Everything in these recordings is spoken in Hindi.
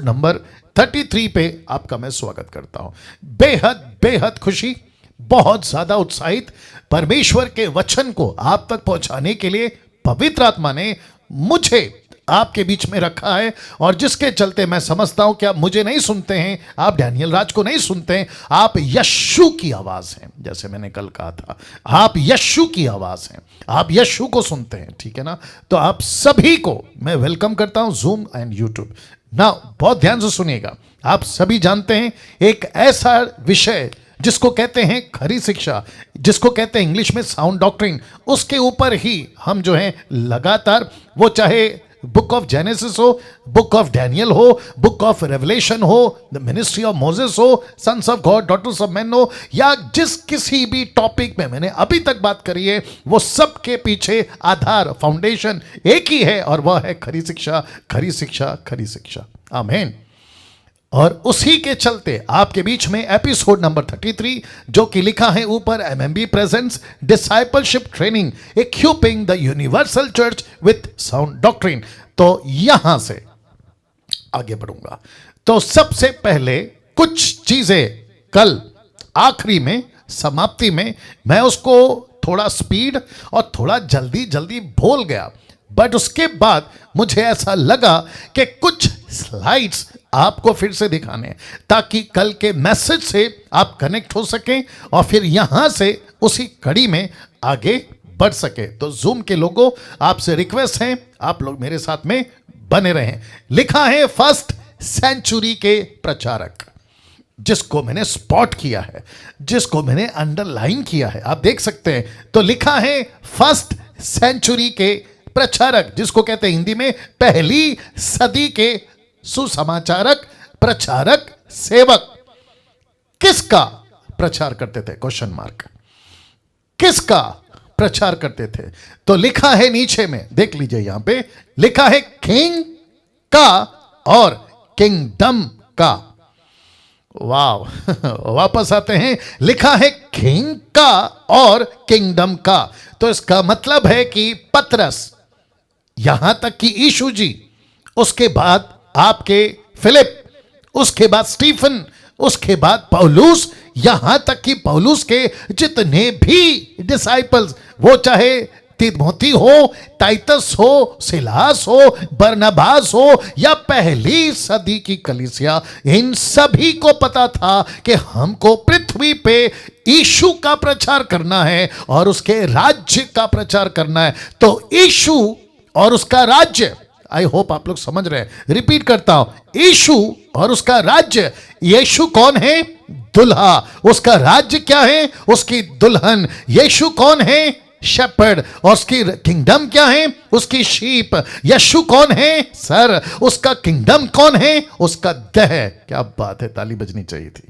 एपिसोड नंबर 33 पे आपका मैं स्वागत करता हूं। बेहद बेहद खुशी, बहुत ज्यादा उत्साहित, परमेश्वर के वचन को आप तक पहुंचाने के लिए पवित्र आत्मा ने मुझे आपके बीच में रखा है, और जिसके चलते मैं समझता हूं कि आप मुझे नहीं सुनते हैं, आप डैनियल राज को नहीं सुनते हैं, आप यीशु की आवाज हैं। जैसे मैंने कल कहा था, आप यीशु की आवाज हैं, आप यीशु को सुनते हैं, ठीक है ना। तो आप सभी को मैं वेलकम करता हूं जूम एंड यूट्यूब। ना बहुत ध्यान से सुनिएगा, आप सभी जानते हैं एक ऐसा विषय जिसको कहते हैं खरी शिक्षा, जिसको कहते हैं इंग्लिश में साउंड डॉक्ट्रिन, उसके ऊपर ही हम जो हैं लगातार, वो चाहे बुक ऑफ जेनेसिस हो, बुक ऑफ डैनियल हो, बुक ऑफ रेवलेशन हो, द मिनिस्ट्री ऑफ मोसेस हो, sons of God, daughters of man हो, या जिस किसी भी टॉपिक में मैंने अभी तक बात करी है, वो सब के पीछे आधार, फाउंडेशन एक ही है, और वह है खरी शिक्षा, खरी शिक्षा, खरी शिक्षा। आमीन। और उसी के चलते आपके बीच में एपिसोड नंबर 33, जो कि लिखा है ऊपर, MMB presents discipleship training equipping the universal church with sound doctrine. तो यहां से आगे बढ़ूंगा। तो सबसे पहले कुछ चीजें कल आखिरी में, समाप्ति में, मैं उसको थोड़ा स्पीड और थोड़ा जल्दी जल्दी बोल गया, बट उसके बाद मुझे ऐसा लगा कि कुछ स्लाइड्स आपको फिर से दिखाने हैं, ताकि कल के मैसेज से आप कनेक्ट हो सकें और फिर यहां से उसी कड़ी में आगे बढ़ सके। तो जूम के लोगों, आपसे रिक्वेस्ट है, आप लोग मेरे साथ में बने रहें। लिखा है फर्स्ट सेंचुरी के प्रचारक, जिसको मैंने स्पॉट किया है, जिसको मैंने अंडरलाइन किया है, आप देख सकते हैं। तो लिखा है फर्स्ट सेंचुरी के प्रचारक, जिसको कहते हैं हिंदी में पहली सदी के सुसमाचारक, प्रचारक, सेवक। किसका प्रचार करते थे? Question mark. किसका प्रचार करते थे? तो लिखा है नीचे में, देख लीजिए, यहां पे लिखा है किंग का और किंगडम का। वाह वापस आते हैं, लिखा है किंग का और किंगडम का। तो इसका मतलब है कि पतरस, यहां तक कि यीशु जी, उसके बाद आपके फिलिप, उसके बाद स्टीफन, उसके बाद पौलुस, यहां तक कि पौलुस के जितने भी डिसाइपल्स, वो चाहे तिमोथी हो, टाइटस हो, सिलास हो, बरनबास हो, या पहली सदी की कलीसिया, इन सभी को पता था कि हमको पृथ्वी पे यीशु का प्रचार करना है और उसके राज्य का प्रचार करना है। तो यीशु और उसका राज्य, आई होप आप लोग समझ रहे हैं, रिपीट करता हूं, यीशु और उसका राज्य। यीशु कौन है? दुल्हा। उसका राज्य क्या है? उसकी दुल्हन। यीशु कौन है? शेपर्ड। और उसकी किंगडम क्या है? उसकी शीप। यीशु कौन है? सर। उसका किंगडम कौन है? उसका देह। क्या बात है, ताली बजनी चाहिए थी।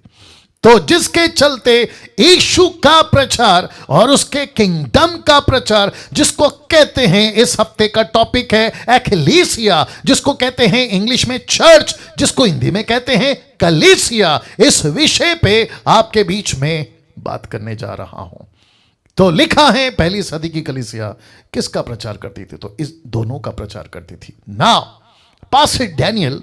तो जिसके चलते यीशु का प्रचार और उसके किंगडम का प्रचार, जिसको कहते हैं, इस हफ्ते का टॉपिक है एक्लीसिया, जिसको कहते हैं इंग्लिश में चर्च, जिसको हिंदी में कहते हैं कलीसिया, इस विषय पे आपके बीच में बात करने जा रहा हूं। तो लिखा है पहली सदी की कलीसिया किसका प्रचार करती थी? तो इस दोनों का प्रचार करती थी। नाउ पास्टर डैनियल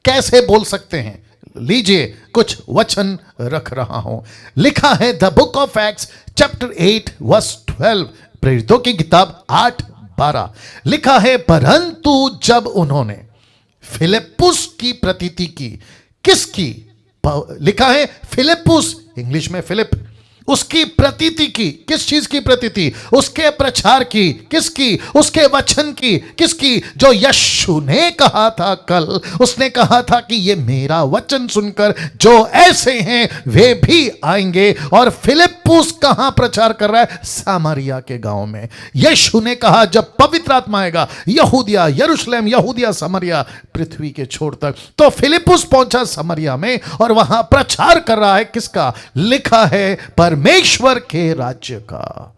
कैसे बोल सकते हैं? लीजिए, कुछ वचन रख रहा हूं। लिखा है the book of Acts chapter 8 verse 12, प्रेरितों की किताब 8:12। लिखा है परंतु जब उन्होंने फिलिप्पुस की प्रतीति की, किसकी? लिखा है फिलिप्पुस, इंग्लिश में फिलिप, उसकी प्रतीति की। किस चीज की प्रतीति? उसके प्रचार की। किसकी? उसके वचन की। किसकी? जो यीशु ने कहा था कल, उसने कहा था कि ये मेरा वचन सुनकर जो ऐसे हैं वे भी आएंगे। और फिलिप्पुस कहां प्रचार कर रहा है? सामरिया के गांव में। यीशु ने कहा जब पवित्र आत्मा आएगा, यहूदिया, यरूशलेम, यहूदिया, समरिया, पृथ्वी के छोर तक। तो फिलिप्पुस पहुंचा समरिया में और वहां प्रचार कर रहा है किसका? लिखा है परमेश्वर के राज्य का।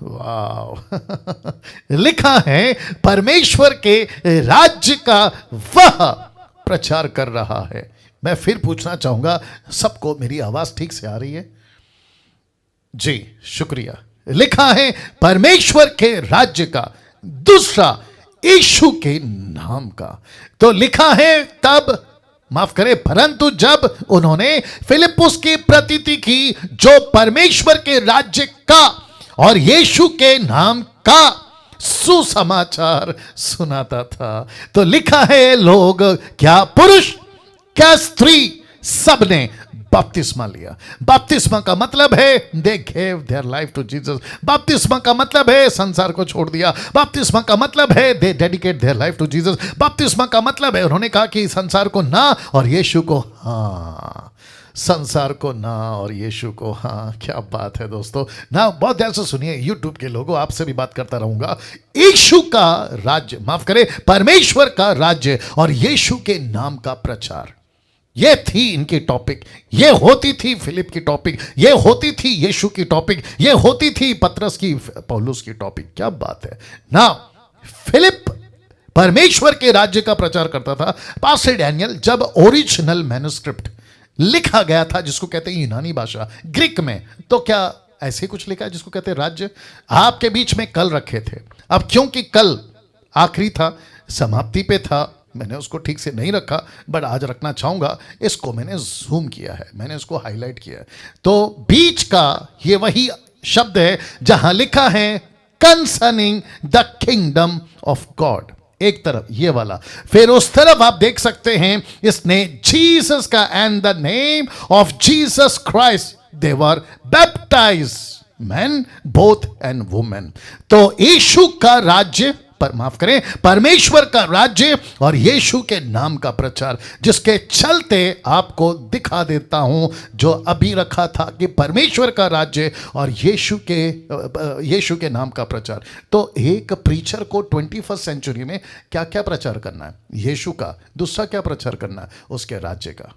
वाह लिखा है परमेश्वर के राज्य का वह प्रचार कर रहा है। मैं फिर पूछना चाहूंगा, सबको मेरी आवाज ठीक से आ रही है? जी शुक्रिया। लिखा है परमेश्वर के राज्य का। दूसरा, यीशु के नाम का। तो लिखा है तब, माफ करें, परंतु जब उन्होंने फिलिप्पुस की प्रतीति की जो परमेश्वर के राज्य का और यीशु के नाम का सुसमाचार सुनाता था। तो लिखा है लोग, क्या पुरुष क्या स्त्री, सबने बपतिस्मा लिया। बपतिस्मा का मतलब है they gave their life to Jesus. बपतिस्मा का मतलब है संसार को छोड़ दिया। बपतिस्मा का मतलब है they dedicate their life to Jesus. बपतिस्मा का मतलब है उन्होंने कहा कि संसार को ना और यीशु को हाँ, संसार को ना और यीशु को हाँ। क्या बात है दोस्तों ना, बहुत ध्यान से सुनिए यूट्यूब के लोगों, आपसे भी बात करता रहूंगा। यीशु का राज्य, माफ करें, परमेश्वर का राज्य और यीशु के नाम का प्रचार, ये थी इनकी टॉपिक। ये होती थी फिलिप की टॉपिक, ये होती थी यीशु की टॉपिक, ये होती थी पतरस की, पौलुस की टॉपिक। क्या बात है ना। फिलिप परमेश्वर के राज्य का प्रचार करता था। पास्टर डैनियल, जब ओरिजिनल मैन्युस्क्रिप्ट लिखा गया था, जिसको कहते हैं यूनानी भाषा, ग्रीक में, तो क्या ऐसे कुछ लिखा है जिसको कहते हैं राज्य? आपके बीच में कल रखे थे। अब क्योंकि कल आखिरी था, समाप्ति पे था, मैंने उसको ठीक से नहीं रखा, बट आज रखना चाहूंगा। इसको मैंने जूम किया है, मैंने इसको हाईलाइट किया है। तो बीच का ये वही शब्द है जहां लिखा है concerning the kingdom of God, एक तरफ ये वाला, फिर उस तरफ आप देख सकते हैं इसने जीसस का and the name of Jesus Christ they were baptised man both and women. तो यीशु का राज्य, पर माफ करें, परमेश्वर का राज्य और यीशु के नाम का प्रचार, जिसके चलते आपको दिखा देता हूं जो अभी रखा था कि परमेश्वर का राज्य और यीशु के नाम का प्रचार। तो एक प्रीचर को 21st सेंचुरी में क्या क्या प्रचार करना है? यीशु का। दूसरा क्या प्रचार करना है? उसके राज्य का।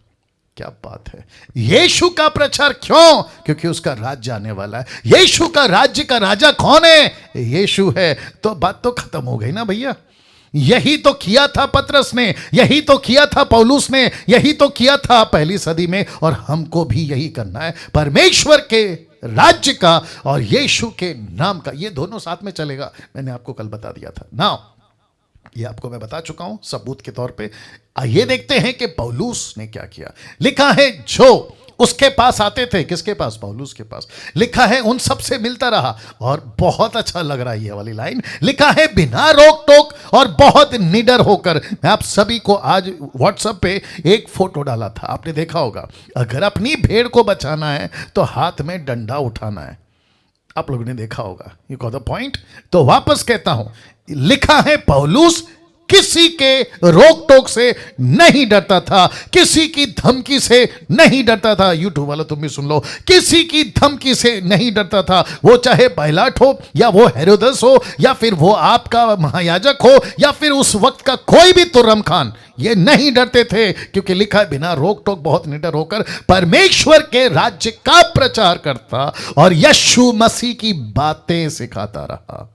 क्या बात है। यीशु का प्रचार क्यों? क्योंकि उसका राज्य आने वाला है। यीशु का राज्य का राजा कौन है? यीशु है। तो बात तो खत्म हो गई ना भैया। यही तो किया था पतरस ने, यही तो किया था पौलुस ने, यही तो किया था पहली सदी में, और हमको भी यही करना है। परमेश्वर के राज्य का और यीशु के नाम का, ये दोनों साथ में चलेगा। मैंने आपको कल बता दिया था ना, ये आपको मैं बता चुका हूं सबूत के तौर पे। आइए देखते हैं कि पौलुस ने क्या किया। लिखा है जो उसके पास आते थे, किसके पास? पौलुस के पास। लिखा है उन सब से मिलता रहा, और बहुत अच्छा लग रहा है ये वाली लाइन। लिखा है बिना रोक टोक और बहुत निडर होकर। मैं आप सभी को आज व्हाट्सएप पे एक फोटो डाला था, आपने देखा होगा। अगर अपनी भेड़ को बचाना है तो हाथ में डंडा उठाना है, आप लोगों ने देखा होगा। You got the point. तो वापस कहता हूं, लिखा है पौलुस किसी के रोक टोक से नहीं डरता था, किसी की धमकी से नहीं डरता था। यूट्यूब वाला तुम भी सुन लो, किसी की धमकी से नहीं डरता था। वो चाहे पायलट हो, या वो हेरोदस हो, या फिर वो आपका महायाजक हो, या फिर उस वक्त का कोई भी तुर्रम खान, ये नहीं डरते थे। क्योंकि लिखा है बिना रोक टोक बहुत निडर होकर परमेश्वर के राज्य का प्रचार करता और यीशु मसीह की बातें सिखाता रहा।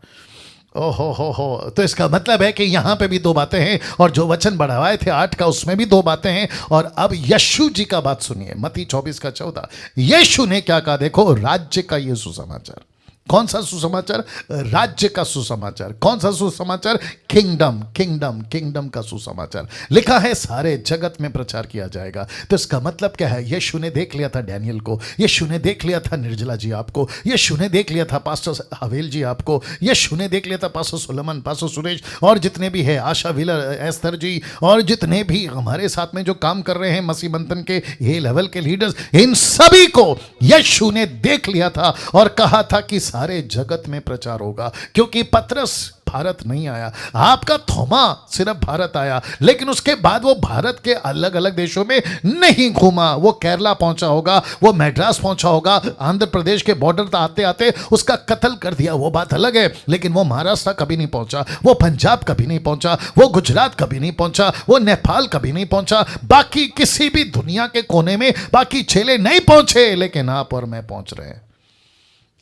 ओहो हो। तो इसका मतलब है कि यहां पे भी दो बातें हैं, और जो वचन बढ़ाए थे 8 का, उसमें भी दो बातें हैं। और अब यीशु जी का बात सुनिए, मत्ती 24:14। यीशु ने क्या कहा? देखो, राज्य का ये सुसमाचार। कौन सा सुसमाचार? राज्य का सुसमाचार। कौन सा सुसमाचार? किंगडम, किंगडम, किंगडम का सुसमाचार। लिखा है सारे जगत में प्रचार किया जाएगा। तो इसका मतलब क्या है? यीशु ने देख लिया था डैनियल को, यीशु ने देख लिया था निर्जला जी आपको, यीशु ने देख लिया था पास्टर हवेल जी आपको, यीशु ने देख लिया था पास्टर सुलेमान, पास्टर सुरेश, और जितने भी है, आशा व्हीलर, एस्तर जी, और जितने भी हमारे साथ में जो काम कर रहे हैं मसीह बंधन के ये लेवल के लीडर्स, इन सभी को यीशु ने देख लिया था और कहा था कि सारे जगत में प्रचार होगा। क्योंकि पतरस भारत नहीं आया, आपका थोमा सिर्फ भारत आया, लेकिन उसके बाद वो भारत के अलग अलग देशों में नहीं घूमा। वो केरला पहुंचा होगा, वो मैड्रास पहुंचा होगा, आंध्र प्रदेश के बॉर्डर आते आते उसका कत्ल कर दिया, वो बात अलग है। लेकिन वो महाराष्ट्र कभी नहीं पहुंचा, वो पंजाब कभी नहीं पहुंचा, वो गुजरात कभी नहीं पहुंचा, वो नेपाल कभी नहीं पहुंचा, बाकी किसी भी दुनिया के कोने में बाकी चेले नहीं पहुंचे। लेकिन आप और मैं पहुंच रहे हैं,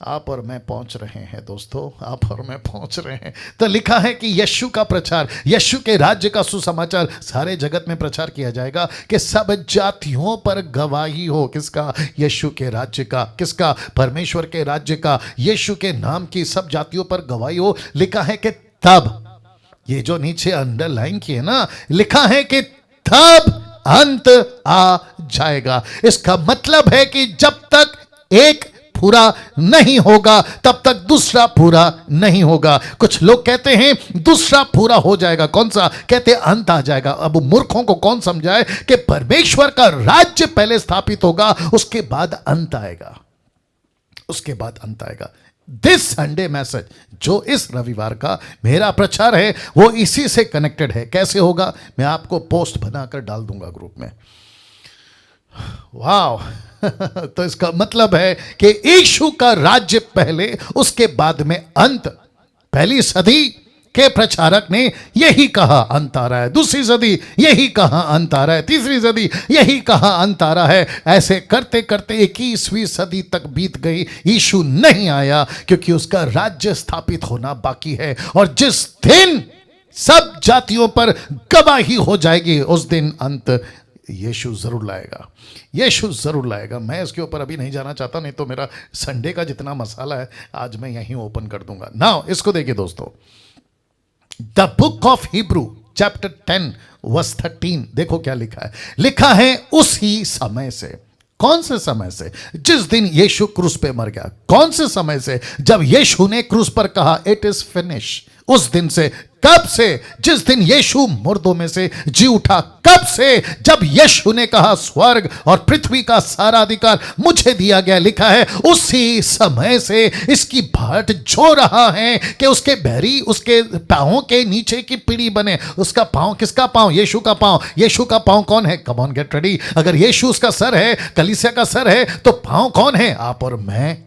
आप और मैं पहुंच रहे हैं दोस्तों, आप और मैं पहुंच रहे हैं। तो लिखा है कि यीशु का प्रचार, यीशु के राज्य का सुसमाचार सारे जगत में प्रचार किया जाएगा कि सब जातियों पर गवाही हो। किसका? यीशु के राज्य का। किसका? परमेश्वर के राज्य का। यीशु के नाम की सब जातियों पर गवाही हो। लिखा है कि तब ये जो नीचे अंडरलाइन किए ना, लिखा है कि तब अंत आ जाएगा। इसका मतलब है कि जब तक एक पूरा नहीं होगा तब तक दूसरा पूरा नहीं होगा। कुछ लोग कहते हैं दूसरा पूरा हो जाएगा, कौन सा? कहते अंत आ जाएगा। अब मूर्खों को कौन समझाए कि परमेश्वर का राज्य पहले स्थापित होगा, उसके बाद अंत आएगा, उसके बाद अंत आएगा। दिस संडे मैसेज जो इस रविवार का मेरा प्रचार है वो इसी से कनेक्टेड है। कैसे होगा? मैं आपको पोस्ट बनाकर डाल दूंगा ग्रुप में। वाह तो इसका मतलब है कि यीशु का राज्य पहले, उसके बाद में अंत। पहली सदी के प्रचारक ने यही कहा अंत आ रहा है, दूसरी सदी यही कहा अंत आ रहा है, तीसरी सदी यही कहा अंत आ रहा है। ऐसे करते करते 21वीं सदी तक बीत गई, यीशु नहीं आया क्योंकि उसका राज्य स्थापित होना बाकी है। और जिस दिन सब जातियों पर गवाही हो जाएगी उस दिन अंत यीशु जरूर लाएगा, यीशु जरूर लाएगा। मैं इसके ऊपर अभी नहीं जाना चाहता, नहीं तो मेरा संडे का जितना मसाला है आज मैं यहीं ओपन कर दूंगा। नाउ इसको देखिए दोस्तों, the book of Hebrew chapter 10 verse 13, देखो क्या लिखा है। लिखा है उसी समय से। कौन से समय से? जिस दिन यीशु क्रूस पे मर गया। कौन से समय से? जब यीशु ने क्रूस पर कहा इट इज फिनिश, उस दिन से। कब से? जिस दिन यीशु मुर्दों में से जी उठा। कब से? जब यीशु ने कहा स्वर्ग और पृथ्वी का सारा अधिकार मुझे दिया गया। लिखा है उसी समय से इसकी भाट जो रहा है कि उसके बैरी उसके पांवों के नीचे की पीढ़ी बने। उसका पांव, किसका पांव? यीशु का पांव। यीशु का पांव कौन है? Come on get ready. अगर यीशु उसका सर है, कलीसिया का सर है, तो पांव कौन है? आप और मैं।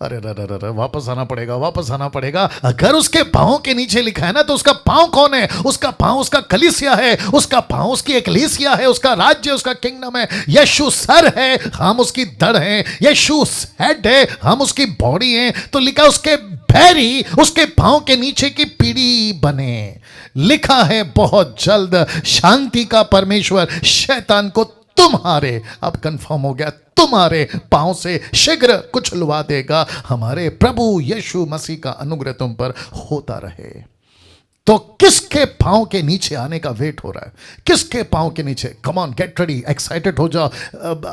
अरे रे वापस आना पड़ेगा, वापस आना पड़ेगा। अगर उसके पांव के नीचे लिखा है ना, तो उसका पांव कौन है? उसका पांव उसका कलीसिया है, उसका पांव उसकी एकलीसिया है, उसका राज्य, उसका किंगडम है। यीशु सर है, हम उसकी धड़ हैं। यीशु हेड है, हम उसकी बॉडी हैं। तो लिखा उसके बैरी उसके पांव के नीचे की पीढ़ी बने। लिखा है बहुत जल्द शांति का परमेश्वर शैतान को तुम्हारे, अब कंफर्म हो गया, तुम्हारे पांव से शीघ्र कुचलवा देगा। हमारे प्रभु यीशु मसीह का अनुग्रह तुम पर होता रहे। तो किसके पांव के नीचे आने का वेट हो रहा है? किसके पांव के नीचे? Come on get ready, excited हो जाओ।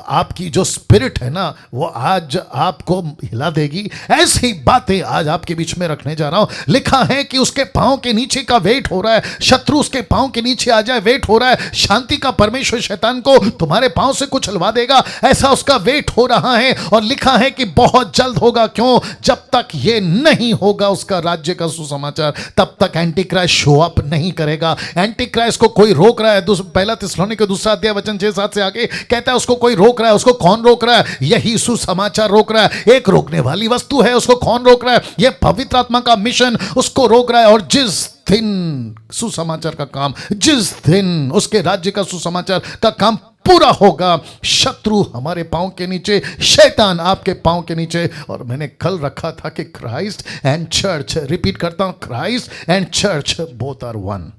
आपकी जो स्पिरिट है ना वो आज आपको हिला देगी। ऐसी बातें आज आपके बीच में रखने जा रहा हूं। लिखा है कि उसके पांव के नीचे का वेट हो रहा है। शत्रु उसके पांव के नीचे आ जाए, वेट हो रहा है। शांति का परमेश्वर शैतान को तुम्हारे पांव से कुचलवा देगा, ऐसा उसका वेट हो रहा है। और लिखा है कि बहुत जल्द होगा। क्यों? जब तक ये नहीं होगा उसका राज्य का सुसमाचार, तब तक एंटी शो अप नहीं करेगा। एंटी क्राइस्ट को कोई रोक रहा है। पहला थिस्सलुनीके 2 अध्याय वचन 6-7 से आगे कहता है उसको कोई रोक रहा है। उसको कौन रोक रहा है? यही सुसमाचार रोक रहा है। एक रोकने वाली वस्तु है, उसको कौन रोक रहा है? यह पवित्र आत्मा का मिशन उसको रोक रहा है। और जिस दिन सुसमाचार का काम, जिस दिन उसके राज्य का सुसमाचार का काम पूरा होगा, शत्रु हमारे पांव के नीचे, शैतान आपके पांव के नीचे। और मैंने कल रखा था कि क्राइस्ट एंड चर्च, रिपीट करता हूं, Christ and church both are one,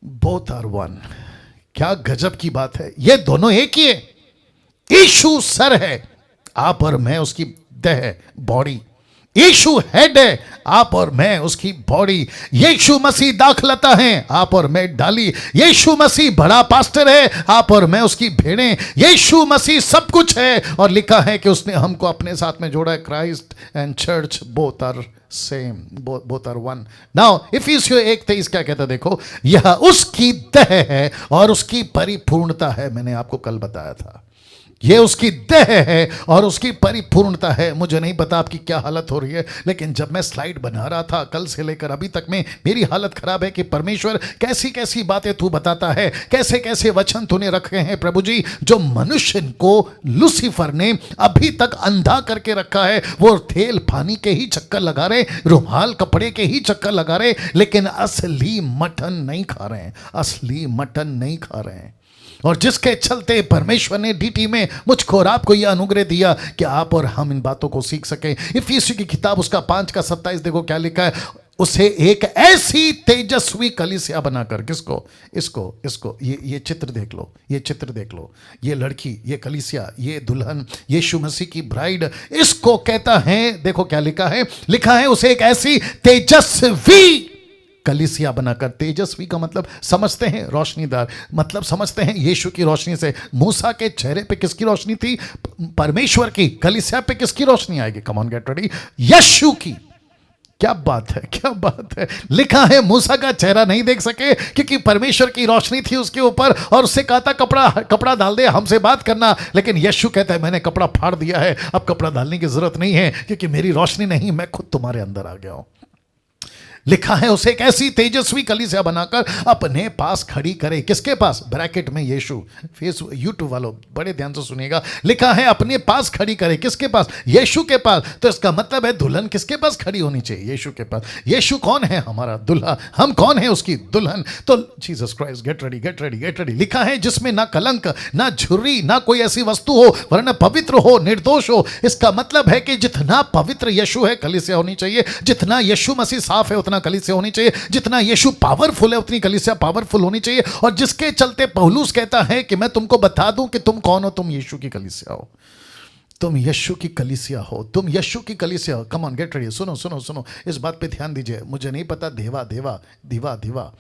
both are one. क्या गजब की बात है, ये दोनों एक ही है। यीशु सर है, आप और मैं उसकी देह, बॉडी। यीशु हेड है, आप और मैं उसकी बॉडी। यीशु मसीह दाखलता है, आप और मैं डाली। यीशु मसीह बड़ा पास्टर है, आप और मैं उसकी भेड़ें। यीशु मसीह सब कुछ है। और लिखा है कि उसने हमको अपने साथ में जोड़ा है। Christ and church both are same, both are one. Now इफिसियों 1:23 क्या कहता? देखो, यह उसकी देह है और उसकी परिपूर्णता है। मैंने आपको कल बताया था, ये उसकी देह है और उसकी परिपूर्णता है। मुझे नहीं पता आपकी क्या हालत हो रही है, लेकिन जब मैं स्लाइड बना रहा था कल से लेकर अभी तक में मेरी हालत खराब है कि परमेश्वर कैसी कैसी बातें तू बताता है, कैसे कैसे वचन तूने रखे हैं प्रभु जी, जो मनुष्य को लूसीफर ने अभी तक अंधा करके रखा है। वो तेल पानी के ही चक्कर लगा रहे, रुमाल कपड़े के ही चक्कर लगा रहे, लेकिन असली मटन नहीं खा रहे हैं, असली मटन नहीं खा रहे हैं। और जिसके चलते परमेश्वर ने डीटी में मुझको और आपको यह अनुग्रह दिया कि आप और हम इन बातों को सीख सकें। इफिसियों की किताब उसका 5:27 देखो क्या लिखा है। उसे एक ऐसी तेजस्वी कलीसिया बनाकर, किसको? इसको ये चित्र देख लो, ये चित्र देख लो, ये लड़की, ये कलीसिया, ये दुल्हन, यीशु मसीह की ब्राइड, इसको कहता है। देखो क्या लिखा है, लिखा है उसे एक ऐसी तेजस्वी कलीसिया बनाकर। तेजस्वी का मतलब समझते हैं रोशनीदार, मतलब समझते हैं यीशु की रोशनी से। मूसा के चेहरे पे किसकी रोशनी थी? परमेश्वर की। कलीसिया पे किसकी रोशनी आएगी? कम ऑन गेट रेडी, यीशु की। क्या बात है, क्या बात है। लिखा है मूसा का चेहरा नहीं देख सके क्योंकि परमेश्वर की रोशनी थी उसके ऊपर, और उससे कहा था कपड़ा डाल दे, हमसे बात करना। लेकिन यीशु कहता है मैंने कपड़ा फाड़ दिया है, अब कपड़ा डालने की जरूरत नहीं है क्योंकि मेरी रोशनी नहीं, मैं खुद तुम्हारे अंदर आ गया हूं। लिखा है उसे एक ऐसी तेजस्वी कलीसिया बनाकर अपने पास खड़ी करे। किसके पास? ब्रैकेट में यीशु। फेस यूट्यूब वालों बड़े ध्यान से सुनिएगा, लिखा है अपने पास खड़ी करे। किसके पास? यीशु के पास। तो इसका मतलब है दुल्हन किसके पास खड़ी होनी चाहिए? यीशु के पास। यीशु कौन है? हमारा दुल्हा। हम कौन है? उसकी दुल्हन। तो Jesus Christ, get ready, get ready, get ready. लिखा है जिसमें ना कलंक, ना झुर्री, ना कोई ऐसी वस्तु हो, वरना पवित्र हो, निर्दोष हो। इसका मतलब है कि जितना पवित्र यीशु है कलीसिया होनी चाहिए, जितना यीशु मसीह साफ है उतना कलीसिया होनी चाहिए, जितना यीशु पावरफुल है उतनी कलीसिया पावरफुल होनी चाहिए। और जिसके चलते पौलुस कहता है कि मैं तुमको बता दूं कि तुम कौन हो, तुम यीशु की कलीसिया हो, तुम यीशु की कलीसिया हो, तुम यीशु की कलीसिया हो। Come on get ready. सुनो सुनो सुनो, इस बात पे ध्यान दीजिए। मुझे नहीं पता देवा देवा दीवा दीवा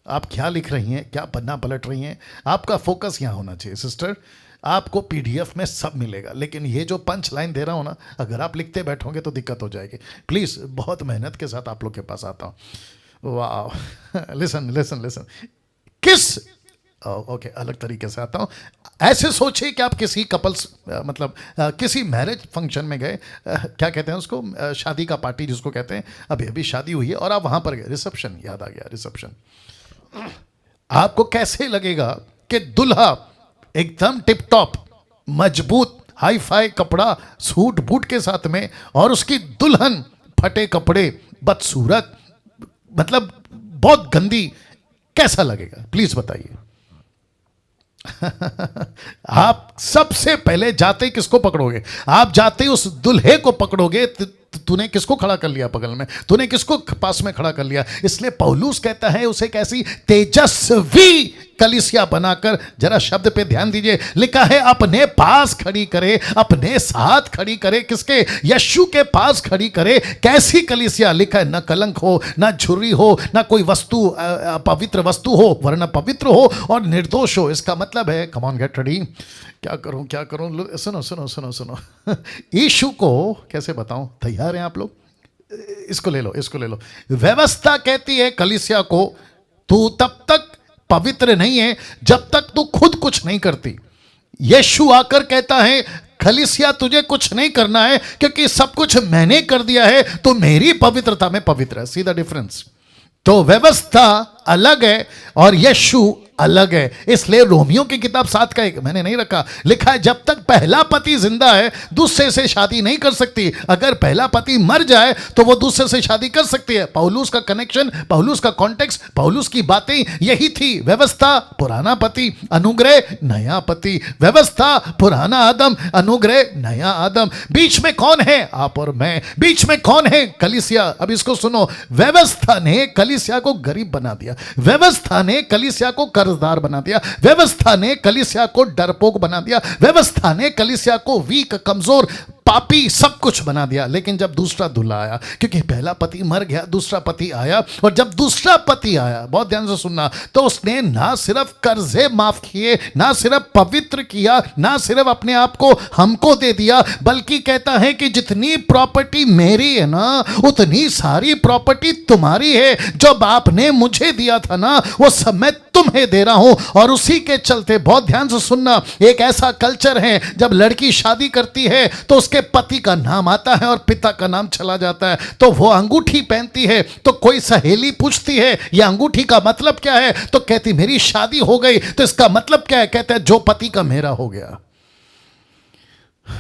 आप क्या लिख रही हैं, क्या पन्ना पलट रही हैं। आपका फोकस यहां होना चाहिए सिस्टर। आपको पीडीएफ में सब मिलेगा, लेकिन ये जो पंच लाइन दे रहा हूं ना, अगर आप लिखते बैठोगे तो दिक्कत हो जाएगी। प्लीज, बहुत मेहनत के साथ आप लोग के पास आता हूं। वाह, लिसन लिसन लिसन। किस ओके, अलग तरीके से आता हूं। ऐसे सोचिए कि आप किसी कपल्स मतलब किसी मैरिज फंक्शन में गए, क्या कहते हैं उसको, शादी का पार्टी जिसको कहते हैं, अभी अभी शादी हुई है और आप वहां पर गए, रिसेप्शन, याद आ गया, रिसेप्शन। आपको कैसे लगेगा कि दूल्हा एकदम टिप टॉप मजबूत हाई फाई कपड़ा सूट बूट के साथ में, और उसकी दुल्हन फटे कपड़े, बदसूरत, मतलब बहुत गंदी, कैसा लगेगा? प्लीज बताइए। आप सबसे पहले जाते ही किसको पकड़ोगे? आप जाते ही उस दुल्हे को पकड़ोगे। तूने किसको खड़ा कर लिया बगल में? तूने किसको पास में खड़ा कर लिया? इसलिए पौलुस कहता है उसे कैसी तेजस्वी कलीसिया बनाकर। जरा शब्द पे ध्यान दीजिए। लिखा है अपने पास खड़ी करे, अपने साथ खड़ी करे। किसके? यीशु के पास खड़ी करे। कैसी कलीसिया? लिखा है ना कलंक हो, ना झुर्री हो, ना कोई वस्तु पवित्र वस्तु हो, वरना पवित्र हो और निर्दोष हो। इसका मतलब है, कम ऑन गेट रेडी, क्या करूं क्या करूं, सुनो सुनो सुनो सुनो। यीशु को कैसे बताऊं? तैयार हैं आप लोग? इसको ले लो, इसको ले लो। व्यवस्था कहती है कलीसिया को तू तब तक पवित्र नहीं है जब तक तू खुद कुछ नहीं करती। यीशु आकर कहता है कलीसिया तुझे कुछ नहीं करना है क्योंकि सब कुछ मैंने कर दिया है, तो मेरी पवित्रता में पवित्र है। See the difference. तो व्यवस्था अलग है और यीशु अलग है। इसलिए रोमियो की किताब 7 का 1 मैंने नहीं रखा, लिखा है जब तक पहला पति जिंदा है दूसरे से शादी नहीं कर सकती। अगर पहला पति मर जाए तो वो दूसरे से शादी कर सकती है। पौलुस का कनेक्शन, पौलुस का कॉन्टेक्स्ट, पौलुस की बातें यही थी। व्यवस्था पुराना पति, अनुग्रह नया पति। व्यवस्था पुराना आदम, अनुग्रह नया आदम। बीच में कौन है? आप और मैं। बीच में कौन है? कलीसिया। अब इसको सुनो, व्यवस्था ने कलीसिया को गरीब बना दिया, व्यवस्था ने कलीसिया को कर्जदार बना दिया, व्यवस्था ने कलीसिया को डरपोक बना दिया, व्यवस्था ने कलीसिया को वीक, कमजोर, पापी, सब कुछ बना दिया। लेकिन जब दूसरा दूल्हा आया, क्योंकि पहला पति मर गया, दूसरा पति आया, और जब दूसरा पति आया, बहुत ध्यान से सुनना, तो उसने ना सिर्फ कर्जे माफ किए, ना सिर्फ पवित्र किया, ना सिर्फ अपने आप को हमको दे दिया, बल्कि कहता है कि जितनी प्रॉपर्टी मेरी है ना, उतनी सारी प्रॉपर्टी तुम्हारी है। जो बाप ने मुझे दिया था ना, वो सब मैं तुम्हें दे रहा हूं। और उसी के चलते, बहुत ध्यान से सुनना, एक ऐसा कल्चर है जब लड़की शादी करती है तो उसके पति का नाम आता है और पिता का नाम चला जाता है। तो वो अंगूठी पहनती है, तो कोई सहेली पूछती है ये अंगूठी का मतलब क्या है, तो कहती मेरी शादी हो गई। तो इसका मतलब क्या है? कहते हैं जो पति का मेरा हो गया।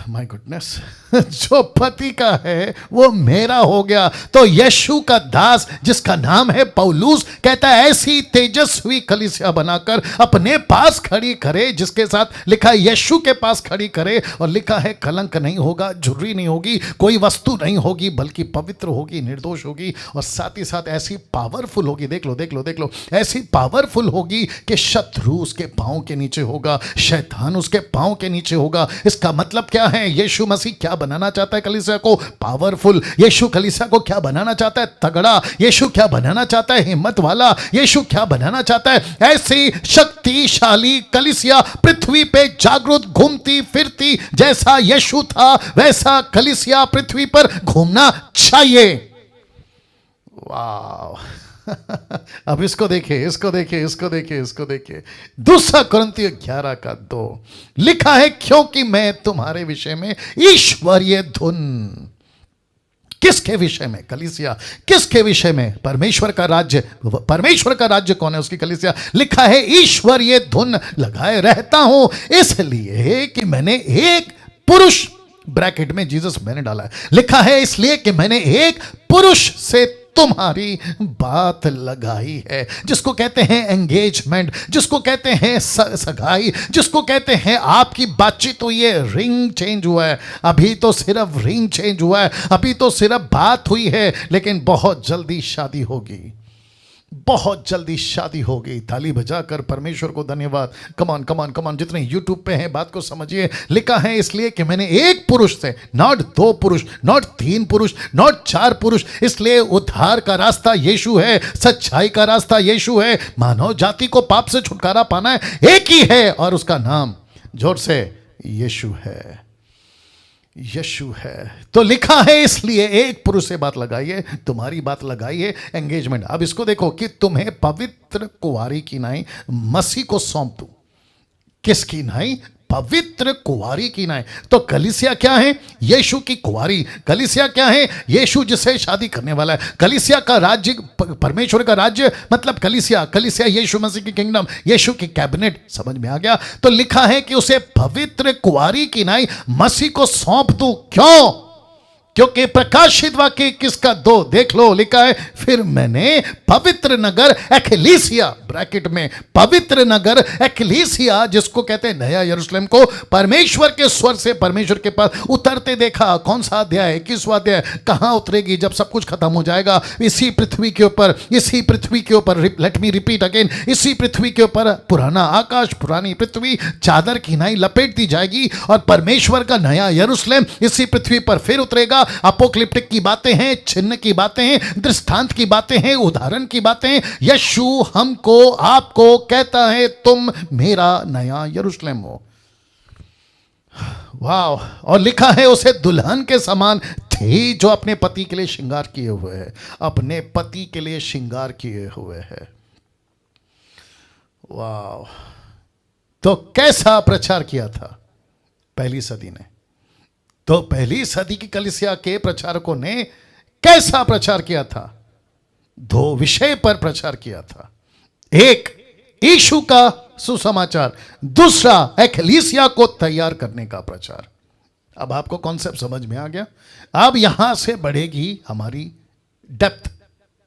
माय गुडनेस, जो पति का है वो मेरा हो गया। तो यीशु का दास जिसका नाम है पौलुस कहता है ऐसी तेजस्वी कलीसिया बनाकर अपने पास खड़ी करे, जिसके साथ लिखा है यीशु के पास खड़ी करे, और लिखा है कलंक नहीं होगा, झुर्री नहीं होगी, कोई वस्तु नहीं होगी, बल्कि पवित्र होगी, निर्दोष होगी, और साथ ही साथ ऐसी पावरफुल होगी, देख लो देख लो देख लो, ऐसी पावरफुल होगी कि शत्रु उसके पांव के नीचे होगा, शैतान उसके पांव के नीचे होगा। इसका मतलब क्या है? यीशु मसीह क्या बनाना चाहता है कलीसिया को? पावरफुल। यीशु कलीसिया को क्या बनाना चाहता है? तगड़ा। यीशु क्या बनाना चाहता है? हिम्मत वाला। यीशु क्या बनाना चाहता है? ऐसी शक्तिशाली कलीसिया, पृथ्वी पे जागृत घूमती फिरती। जैसा यीशु था वैसा कलीसिया पृथ्वी पर घूमना चाहिए। वाह। अब इसको देखिए, इसको देखिए, इसको देखिए, इसको देखिए। दूसरा कुरिन्थियों 11:2 लिखा है, क्योंकि मैं तुम्हारे विषय में ईश्वरीय धुन। किसके विषय में? कलीसिया। किसके विषय में? परमेश्वर का राज्य। परमेश्वर का राज्य कौन है? उसकी कलीसिया। लिखा है, ईश्वरीय धुन लगाए रहता हूं, इसलिए कि मैंने एक पुरुष, ब्रैकेट में जीसस मैंने डाला है, लिखा है इसलिए कि मैंने एक पुरुष से तुम्हारी बात लगाई है। जिसको कहते हैं एंगेजमेंट, जिसको कहते हैं सगाई, जिसको कहते हैं आपकी बातचीत हुई है, रिंग चेंज हुआ है। अभी तो सिर्फ रिंग चेंज हुआ है, अभी तो सिर्फ बात हुई है, लेकिन बहुत जल्दी शादी होगी, बहुत जल्दी शादी होगी। ताली बजाकर परमेश्वर को धन्यवाद। कमान कमान कमान, जितने यूट्यूब पे हैं बात को समझिए। लिखा है इसलिए कि मैंने एक पुरुष से, नॉट 2 पुरुष, नॉट 3 पुरुष, नॉट 4 पुरुष। इसलिए उद्धार का रास्ता यीशु है, सच्चाई का रास्ता यीशु है। मानव जाति को पाप से छुटकारा पाना है, एक ही है, और उसका नाम जोर से यीशु है। यीशु है। तो लिखा है इसलिए एक पुरुष से बात लगाइए, तुम्हारी बात लगाइए, एंगेजमेंट। अब इसको देखो कि तुम्हें पवित्र कुंवारी की नाई मसीह को सौंप दूं। किसकी नाई? पवित्र कुंवारी की नाई। तो कलीसिया क्या है? यीशु की कुंवारी। कलीसिया क्या है? यीशु जिससे शादी करने वाला है। कलीसिया का राज्य, परमेश्वर का राज्य मतलब कलीसिया। कलीसिया यीशु मसीह की किंगडम, यीशु की कैबिनेट। समझ में आ गया? तो लिखा है कि उसे पवित्र कुंवारी की नाई मसीह को सौंप दूं। क्यों? क्योंकि प्रकाशित वाक्य 21:2 देख लो, लिखा है, फिर मैंने पवित्र नगर एक्लीसिया, ब्रैकेट में पवित्र नगर एक्लीसिया, जिसको कहते हैं नया यरूशलेम, को परमेश्वर के स्वर से परमेश्वर के पास उतरते देखा। कौन सा अध्याय? 21वां अध्याय। कहां उतरेगी? जब सब कुछ खत्म हो जाएगा, इसी पृथ्वी के ऊपर, इसी पृथ्वी के ऊपर, लेट मी रिपीट अगेन, इसी पृथ्वी के ऊपर पुराना आकाश, पुरानी पृथ्वी चादर की नाई लपेट दी जाएगी, और परमेश्वर का नया यरूशलेम इसी पृथ्वी पर फिर उतरेगा। अपोक्लिप्टिक की बातें हैं, चिन्ह की बातें हैं, दृष्टांत की बातें हैं, उदाहरण की बातें हैं। यीशु हमको, आपको कहता है, तुम मेरा नया यरूशलेम हो। वाह। और लिखा है, उसे दुल्हन के समान थी जो अपने पति के लिए श्रृंगार किए हुए है। अपने पति के लिए श्रृंगार किए हुए है। वाह। तो कैसा प्रचार किया था पहली सदी ने? तो पहली सदी की कलीसिया के प्रचारकों ने कैसा प्रचार किया था? 2 विषय पर प्रचार किया था। एक, यीशु का सुसमाचार। दूसरा, एक्लीसिया को तैयार करने का प्रचार। अब आपको कॉन्सेप्ट समझ में आ गया? अब यहां से बढ़ेगी हमारी डेप्थ,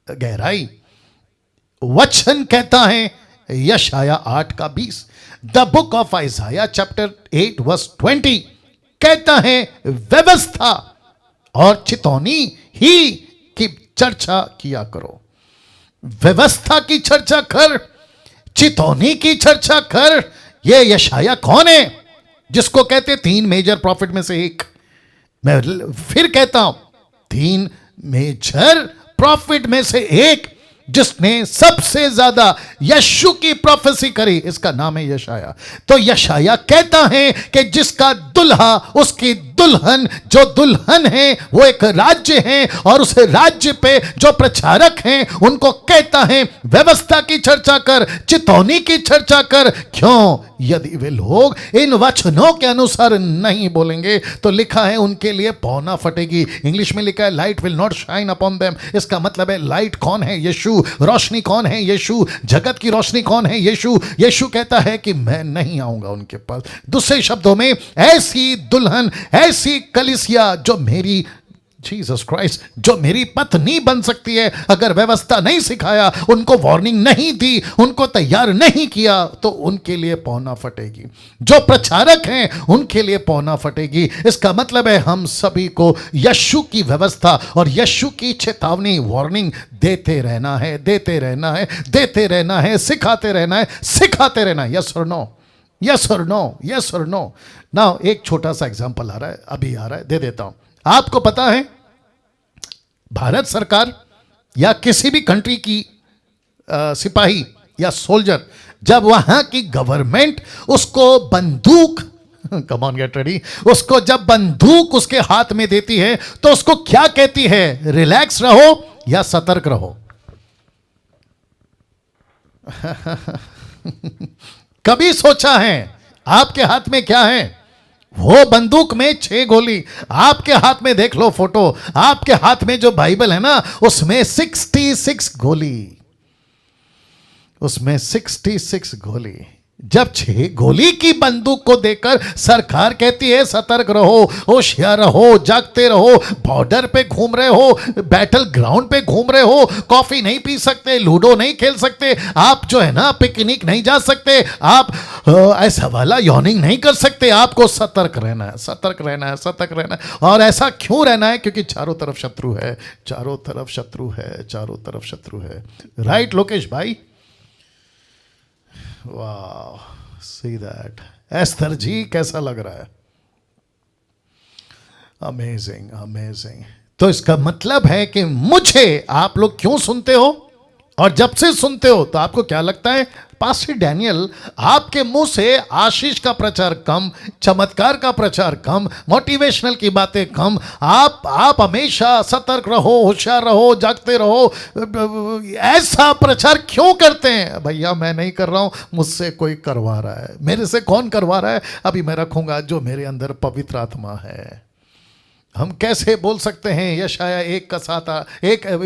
गहराई। वचन कहता है यशाया 8:20, द बुक ऑफ आइजाया चैप्टर 8:20 कहता है, व्यवस्था और चितौनी ही की चर्चा किया करो। व्यवस्था की चर्चा कर, चितौनी की चर्चा कर। ये यशाया कौन है? जिसको कहते 3 मेजर प्रॉफिट में से एक। मैं फिर कहता हूं, 3 मेजर प्रॉफिट में से एक, जिसने सबसे ज्यादा यीशु की प्रोफेसी करी, इसका नाम है यशाया। तो यशाया कहता है कि जिसका दुल्हा, उसकी दुल्हन, जो दुल्हन है वो एक राज्य है, और उस राज्य पे जो प्रचारक हैं उनको कहता है व्यवस्था की चर्चा कर, चितौनी की चर्चा कर। क्यों? यदि वे लोग इन वचनों के अनुसार नहीं बोलेंगे तो लिखा है उनके लिए पौना फटेगी। इंग्लिश में लिखा है light will not shine upon them. इसका मतलब है लाइट कौन है? यीशु। रोशनी कौन है? यीशु। जगत की रोशनी कौन है? यीशु। यीशु कहता है कि मैं नहीं आऊंगा उनके पास। दूसरे शब्दों में, ऐसी दुल्हन, ऐसी कलीसिया जो मेरी, जीसस क्राइस्ट, जो मेरी पत्नी बन सकती है, अगर व्यवस्था नहीं सिखाया, उनको वार्निंग नहीं दी, उनको तैयार नहीं किया, तो उनके लिए पौना फटेगी। जो प्रचारक हैं उनके लिए पौना फटेगी। इसका मतलब है हम सभी को यीशु की व्यवस्था और यीशु की चेतावनी, वार्निंग देते रहना है, देते रहना है, देते रहना है, सिखाते रहना है, सिखाते रहना है। यस और नो? यस और नो, यस और नो। नाउ एक छोटा सा एग्जांपल आ रहा है, अभी आ रहा है, दे देता हूं। आपको पता है भारत सरकार या किसी भी कंट्री की सिपाही या सोल्जर, जब वहां की गवर्नमेंट उसको बंदूक, कम ऑन गेट रेडी, उसको जब बंदूक उसके हाथ में देती है तो उसको क्या कहती है? रिलैक्स रहो या सतर्क रहो? कभी सोचा है आपके हाथ में क्या है? वो बंदूक में 6 गोली, आपके हाथ में देख लो फोटो, आपके हाथ में जो बाइबल है ना उसमें 66 गोली, उसमें 66 गोली। जब 6 गोली की बंदूक को देकर सरकार कहती है सतर्क रहो, होशियार रहो, जागते रहो, बॉर्डर पे घूम रहे हो, बैटल ग्राउंड पे घूम रहे हो, कॉफी नहीं पी सकते, लूडो नहीं खेल सकते, आप जो है ना पिकनिक नहीं जा सकते, आप ऐसा वाला यॉर्निंग नहीं कर सकते, आपको सतर्क रहना है, सतर्क रहना है, सतर्क रहना है। और ऐसा क्यों रहना है? क्योंकि चारों तरफ शत्रु है, चारों तरफ शत्रु है, चारों तरफ शत्रु है। राइट लोकेश भाई? वाह, सी दैट। एस्थर जी कैसा लग रहा है? Amazing, amazing. तो इसका मतलब है कि मुझे आप लोग क्यों सुनते हो, और जब से सुनते हो तो आपको क्या लगता है? पास्टर डैनियल, आपके मुंह से आशीष का प्रचार कम, चमत्कार का प्रचार कम, मोटिवेशनल की बातें कम, आप हमेशा सतर्क रहो, होशियार रहो, जागते रहो, ऐसा प्रचार क्यों करते हैं? भैया मैं नहीं कर रहा हूं, मुझसे कोई करवा रहा है। मेरे से कौन करवा रहा है? अभी मैं रखूंगा जो मेरे अंदर पवित्र आत्मा है। हम कैसे बोल सकते हैं यशाया 1:7,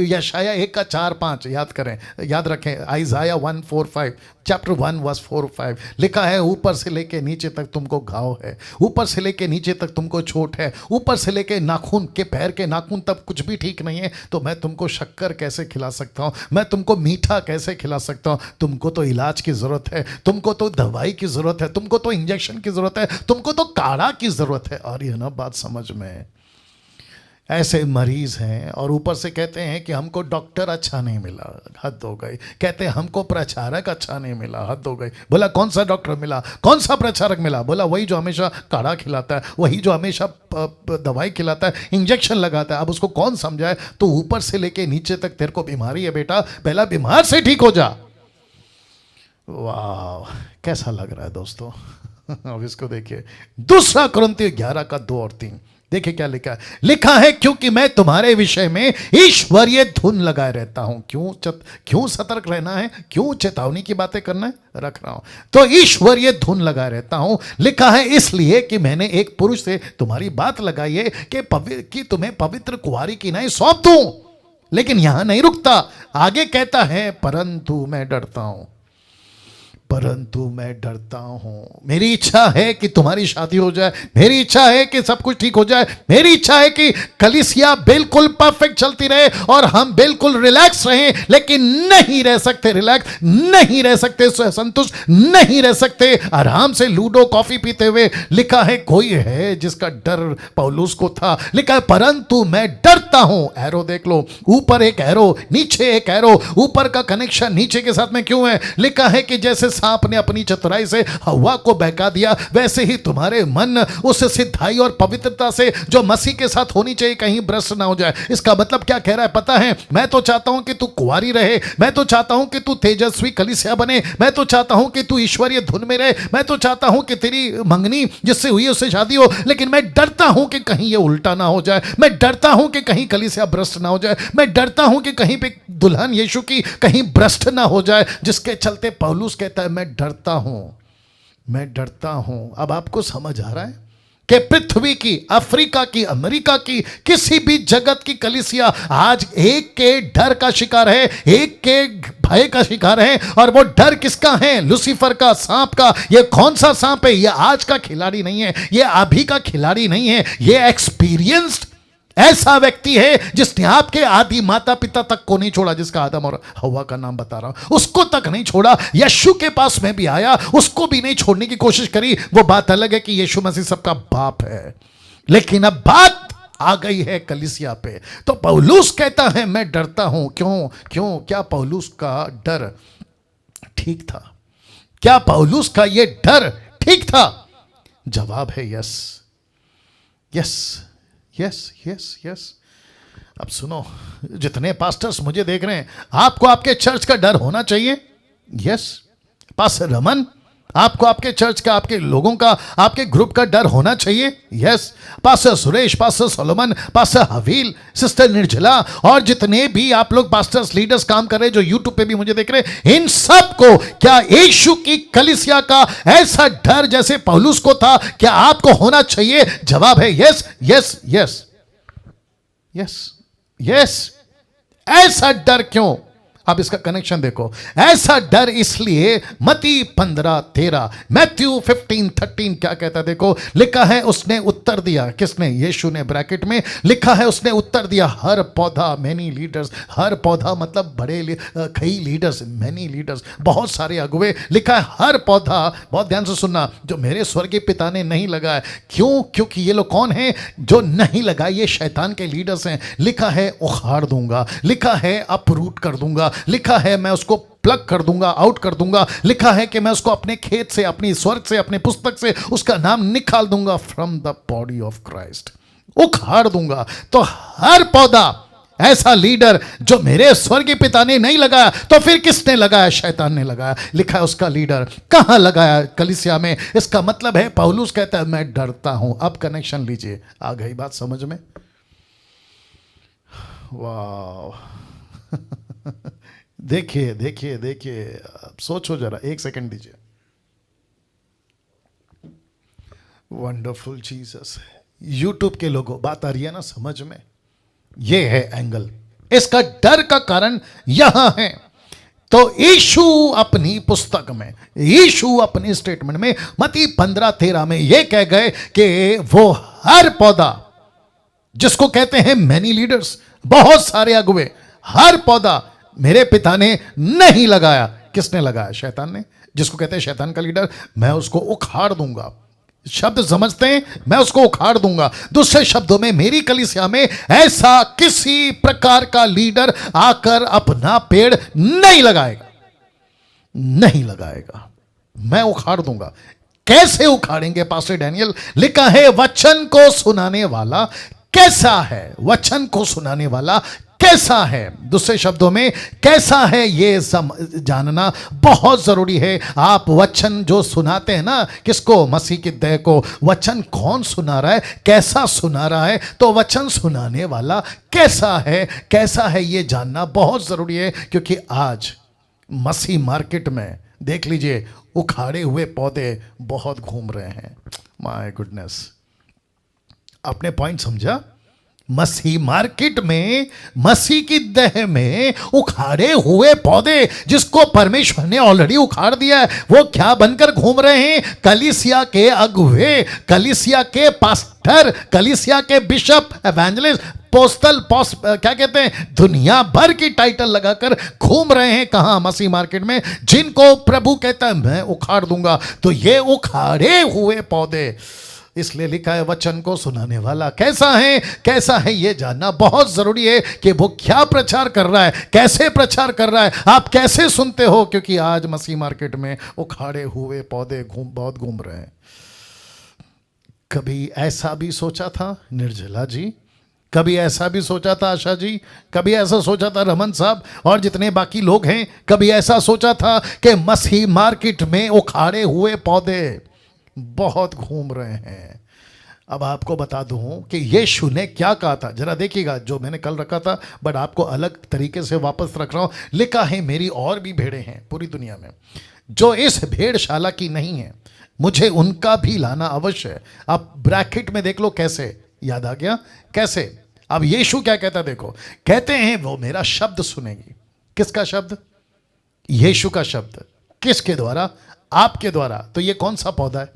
यशाया 1:4-5 याद करें, याद रखें। आइज़ाया 1:4-5, चैप्टर 1:4-5 लिखा है, ऊपर से लेके नीचे तक तुमको घाव है, ऊपर से लेके नीचे तक तुमको चोट है, ऊपर से लेके नाखून के पैर के नाखून तक कुछ भी ठीक नहीं है। तो मैं तुमको शक्कर कैसे खिला सकता हूँ? मैं तुमको मीठा कैसे खिला सकता हूँ? तुमको तो इलाज की ज़रूरत है, तुमको तो दवाई की ज़रूरत है, तुमको तो इंजेक्शन की ज़रूरत है, तुमको तो काढ़ा की ज़रूरत है। और ये ना बात समझ में, ऐसे मरीज हैं और ऊपर से कहते हैं कि हमको डॉक्टर अच्छा नहीं मिला, हद हो गई। कहते हैं हमको प्रचारक अच्छा नहीं मिला, हद हो गई। बोला कौन सा डॉक्टर मिला, कौन सा प्रचारक मिला? बोला वही जो हमेशा काढ़ा खिलाता है, वही जो हमेशा दवाई खिलाता है, इंजेक्शन लगाता है। अब उसको कौन समझाए? तो ऊपर से लेके नीचे तक तेरे को बीमारी है बेटा, पहला बीमार से ठीक हो जा। वाह, कैसा लग रहा है दोस्तों? अब इसको देखिए, दूसरा कुरिन्थियों 11:2-3 देखिए क्या लिखा है। लिखा है क्योंकि मैं तुम्हारे विषय में ईश्वरीय धुन लगाए रहता हूं। क्यों सतर्क रहना है? क्यों चेतावनी की बातें करना है? रख रहा हूं तो ईश्वरीय धुन लगाए रहता हूं। लिखा है इसलिए कि मैंने एक पुरुष से तुम्हारी बात लगाई है कि तुम्हें पवित्र कुंवारी की नहीं सौंप दूं। लेकिन यहां नहीं रुकता, आगे कहता है परंतु मैं डरता हूं, परंतु मैं डरता हूं। मेरी इच्छा है कि तुम्हारी शादी हो जाए, मेरी इच्छा है कि सब कुछ ठीक हो जाए, मेरी इच्छा है कि कलीसिया बिल्कुल परफेक्ट चलती रहे और हम बिल्कुल रिलैक्स रहें, लेकिन नहीं रह सकते रिलैक्स, नहीं रह सकते संतुष्ट, नहीं रह सकते आराम से लूडो कॉफी पीते हुए। लिखा है कोई है जिसका डर पौलुस को था। लिखा है परंतु मैं डरता हूं। एरो देख लो, ऊपर एक एरो, नीचे एक एरो। ऊपर का कनेक्शन नीचे के साथ में क्यों है? लिखा है कि जैसे सांप ने अपनी चतुराई से हवा को बहका दिया, वैसे ही तुम्हारे मन उस सिद्धाई और पवित्रता से जो मसीह के साथ होनी चाहिए कहीं भ्रष्ट ना हो जाए। इसका मतलब क्या कह रहा है पता है? मैं तो चाहता हूं कि तू कुंवारी रहे, मैं तो चाहता हूं कि तू तेजस्वी कलीसिया बने, मैं तो चाहता हूं कि तू ईश्वरीय धुन में रहे, मैं तो चाहता हूं कि तेरी मंगनी जिससे हुई उससे शादी हो। लेकिन मैं डरता हूं कि कहीं ये उल्टा ना हो जाए, मैं डरता हूं कि कहीं कलीसिया भ्रष्ट ना हो जाए, मैं डरता हूं कि कहीं पे दुल्हन यीशु की कहीं भ्रष्ट ना हो जाए। जिसके चलते पौलुस कहता है मैं डरता हूं, मैं डरता हूं। अब आपको समझ आ रहा है कि पृथ्वी की, अफ्रीका की, अमेरिका की, किसी भी जगत की कलीसिया आज एक के डर का शिकार है, एक के भय का शिकार है। और वो डर किसका है? लूसीफर का, सांप का। ये कौन सा सांप है? ये आज का खिलाड़ी नहीं है, ये अभी का खिलाड़ी नहीं है, ये एक्सपीरियंस्ड ऐसा व्यक्ति है जिसने आपके आदि माता पिता तक को नहीं छोड़ा, जिसका आदम और हवा का नाम बता रहा हूं, उसको तक नहीं छोड़ा। यीशु के पास में भी आया, उसको भी नहीं छोड़ने की कोशिश करी। वो बात अलग है कि यीशु मसीह सबका बाप है, लेकिन अब बात आ गई है कलीसिया पे। तो पौलुस कहता है मैं डरता हूं। क्यों? क्या पौलुस का डर ठीक था? क्या पौलुस का ये डर ठीक था? जवाब है yes, yes, yes, yes, yes. अब सुनो, जितने पास्टर्स मुझे देख रहे हैं, आपको आपके चर्च का डर होना चाहिए। यस पास्टर रमन, आपको आपके चर्च का, आपके लोगों का, आपके ग्रुप का डर होना चाहिए। Yes pastor Suresh, pastor Solomon, pastor Haveel, sister Nirjala और जितने भी आप लोग पास्टर्स लीडर्स काम कर रहे हैं, जो यूट्यूब पे भी मुझे देख रहे हैं, इन सब को क्या यीशु की कलीसिया का ऐसा डर जैसे पौलुस को था, क्या आपको होना चाहिए? जवाब है yes, yes, yes, yes, yes. ऐसा डर क्यों? अब इसका कनेक्शन देखो। ऐसा डर इसलिए, मत्ती 15:13, मैथ्यू 15:13 क्या कहता है देखो, लिखा है उसने उत्तर दिया, किसने? यीशु ने, ब्रैकेट में लिखा है उसने उत्तर दिया, हर पौधा, मैनी लीडर्स, हर पौधा मतलब बड़े कई लीडर्स, मैनी लीडर्स, बहुत सारे अगुवे, लिखा है हर पौधा, बहुत ध्यान से सुनना, जो मेरे स्वर्गीय पिता ने नहीं लगाया। क्यों? क्योंकि ये लोग कौन हैं जो नहीं लगाए? ये शैतान के लीडर्स हैं। लिखा है उखाड़ दूंगा, लिखा है अपरूट कर दूंगा, लिखा है मैं उसको प्लग कर दूंगा, आउट कर दूंगा, लिखा है कि मैं उसको अपने खेत से, अपनी स्वर्ग से, अपने पुस्तक से उसका नाम निकाल दूंगा, from the body of Christ, उखाड़ दूंगा। तो हर पौधा, ऐसा लीडर जो मेरे स्वर्गीय पिता ने नहीं लगाया, तो फिर किसने लगाया? शैतान ने लगाया। लिखा है उसका लीडर कहां लगाया? कलीसिया में। इसका मतलब है पौलुस कहता है मैं डरता हूं। अब कनेक्शन लीजिए, आ गई बात समझ में? वाह देखिए देखिए देखिए, सोचो जरा, एक सेकंड दीजिए। Wonderful Jesus. यूट्यूब के लोगों, बात आ रही है ना समझ में? ये है एंगल, इसका डर का कारण यहां है। तो यीशु अपनी पुस्तक में, यीशु अपनी स्टेटमेंट में मत्ती 15:13 में ये कह गए कि वो हर पौधा, जिसको कहते हैं मैनी लीडर्स, बहुत सारे अगुवे, हर पौधा मेरे पिता ने नहीं लगाया। किसने लगाया? शैतान ने, जिसको कहते हैं शैतान का लीडर। मैं उसको उखाड़ दूंगा। शब्द समझते हैं? मैं उसको उखाड़ दूंगा। दूसरे शब्दों में, मेरी कलीसिया में ऐसा किसी प्रकार का लीडर आकर अपना पेड़ नहीं लगाएगा, नहीं लगाएगा, मैं उखाड़ दूंगा। कैसे उखाड़ेंगे पास्टर डैनियल? लिखा है वचन को सुनाने वाला कैसा है? वचन को सुनाने वाला कैसा है? दूसरे शब्दों में, कैसा है ये जानना बहुत जरूरी है। आप वचन जो सुनाते हैं ना, किसको? मसीह की देह को। वचन कौन सुना रहा है? कैसा सुना रहा है? तो वचन सुनाने वाला कैसा है, कैसा है, ये जानना बहुत जरूरी है। क्योंकि आज मसीह मार्केट में देख लीजिए, उखाड़े हुए पौधे बहुत घूम रहे हैं। माय गुडनेस, आपने पॉइंट समझा? मसीह मार्केट में, मसीह की देह में उखाड़े हुए पौधे, जिसको परमेश्वर ने ऑलरेडी उखाड़ दिया है, वो क्या बनकर घूम रहे हैं? कलीसिया के अगुवे, कलीसिया के पास्टर, कलीसिया के बिशप, एवेंजलिस्ट, पोस्टल, क्या कहते हैं, दुनिया भर की टाइटल लगाकर घूम रहे हैं। कहां? मसीह मार्केट में, जिनको प्रभु कहता है मैं उखाड़ दूंगा। तो ये उखाड़े हुए पौधे, इसलिए लिखा है वचन को सुनाने वाला कैसा है, कैसा है, ये जानना बहुत जरूरी है कि वो क्या प्रचार कर रहा है, कैसे प्रचार कर रहा है, आप कैसे सुनते हो। क्योंकि आज मसीह मार्केट में उखाड़े हुए पौधे बहुत घूम रहे हैं। कभी ऐसा भी सोचा था निर्जला जी, कभी ऐसा भी सोचा था आशा जी, कभी ऐसा सोचा था रमन साहब और जितने बाकी लोग हैं, कभी ऐसा सोचा था कि मसीह मार्केट में उखाड़े हुए पौधे बहुत घूम रहे हैं। अब आपको बता दूं कि यीशु ने क्या कहा था, जरा देखिएगा, जो मैंने कल रखा था बट आपको अलग तरीके से वापस रख रहा हूं। लिखा है मेरी और भी भेड़ें हैं पूरी दुनिया में, जो इस भेड़शाला की नहीं है, मुझे उनका भी लाना अवश्य है। अब ब्रैकेट में देख लो, कैसे याद आ गया, कैसे। अब यीशु क्या कहता देखो, कहते हैं वो मेरा शब्द सुनेगी। किसका शब्द? यीशु का शब्द। किसके द्वारा? आपके द्वारा। तो ये कौन सा पौधा है?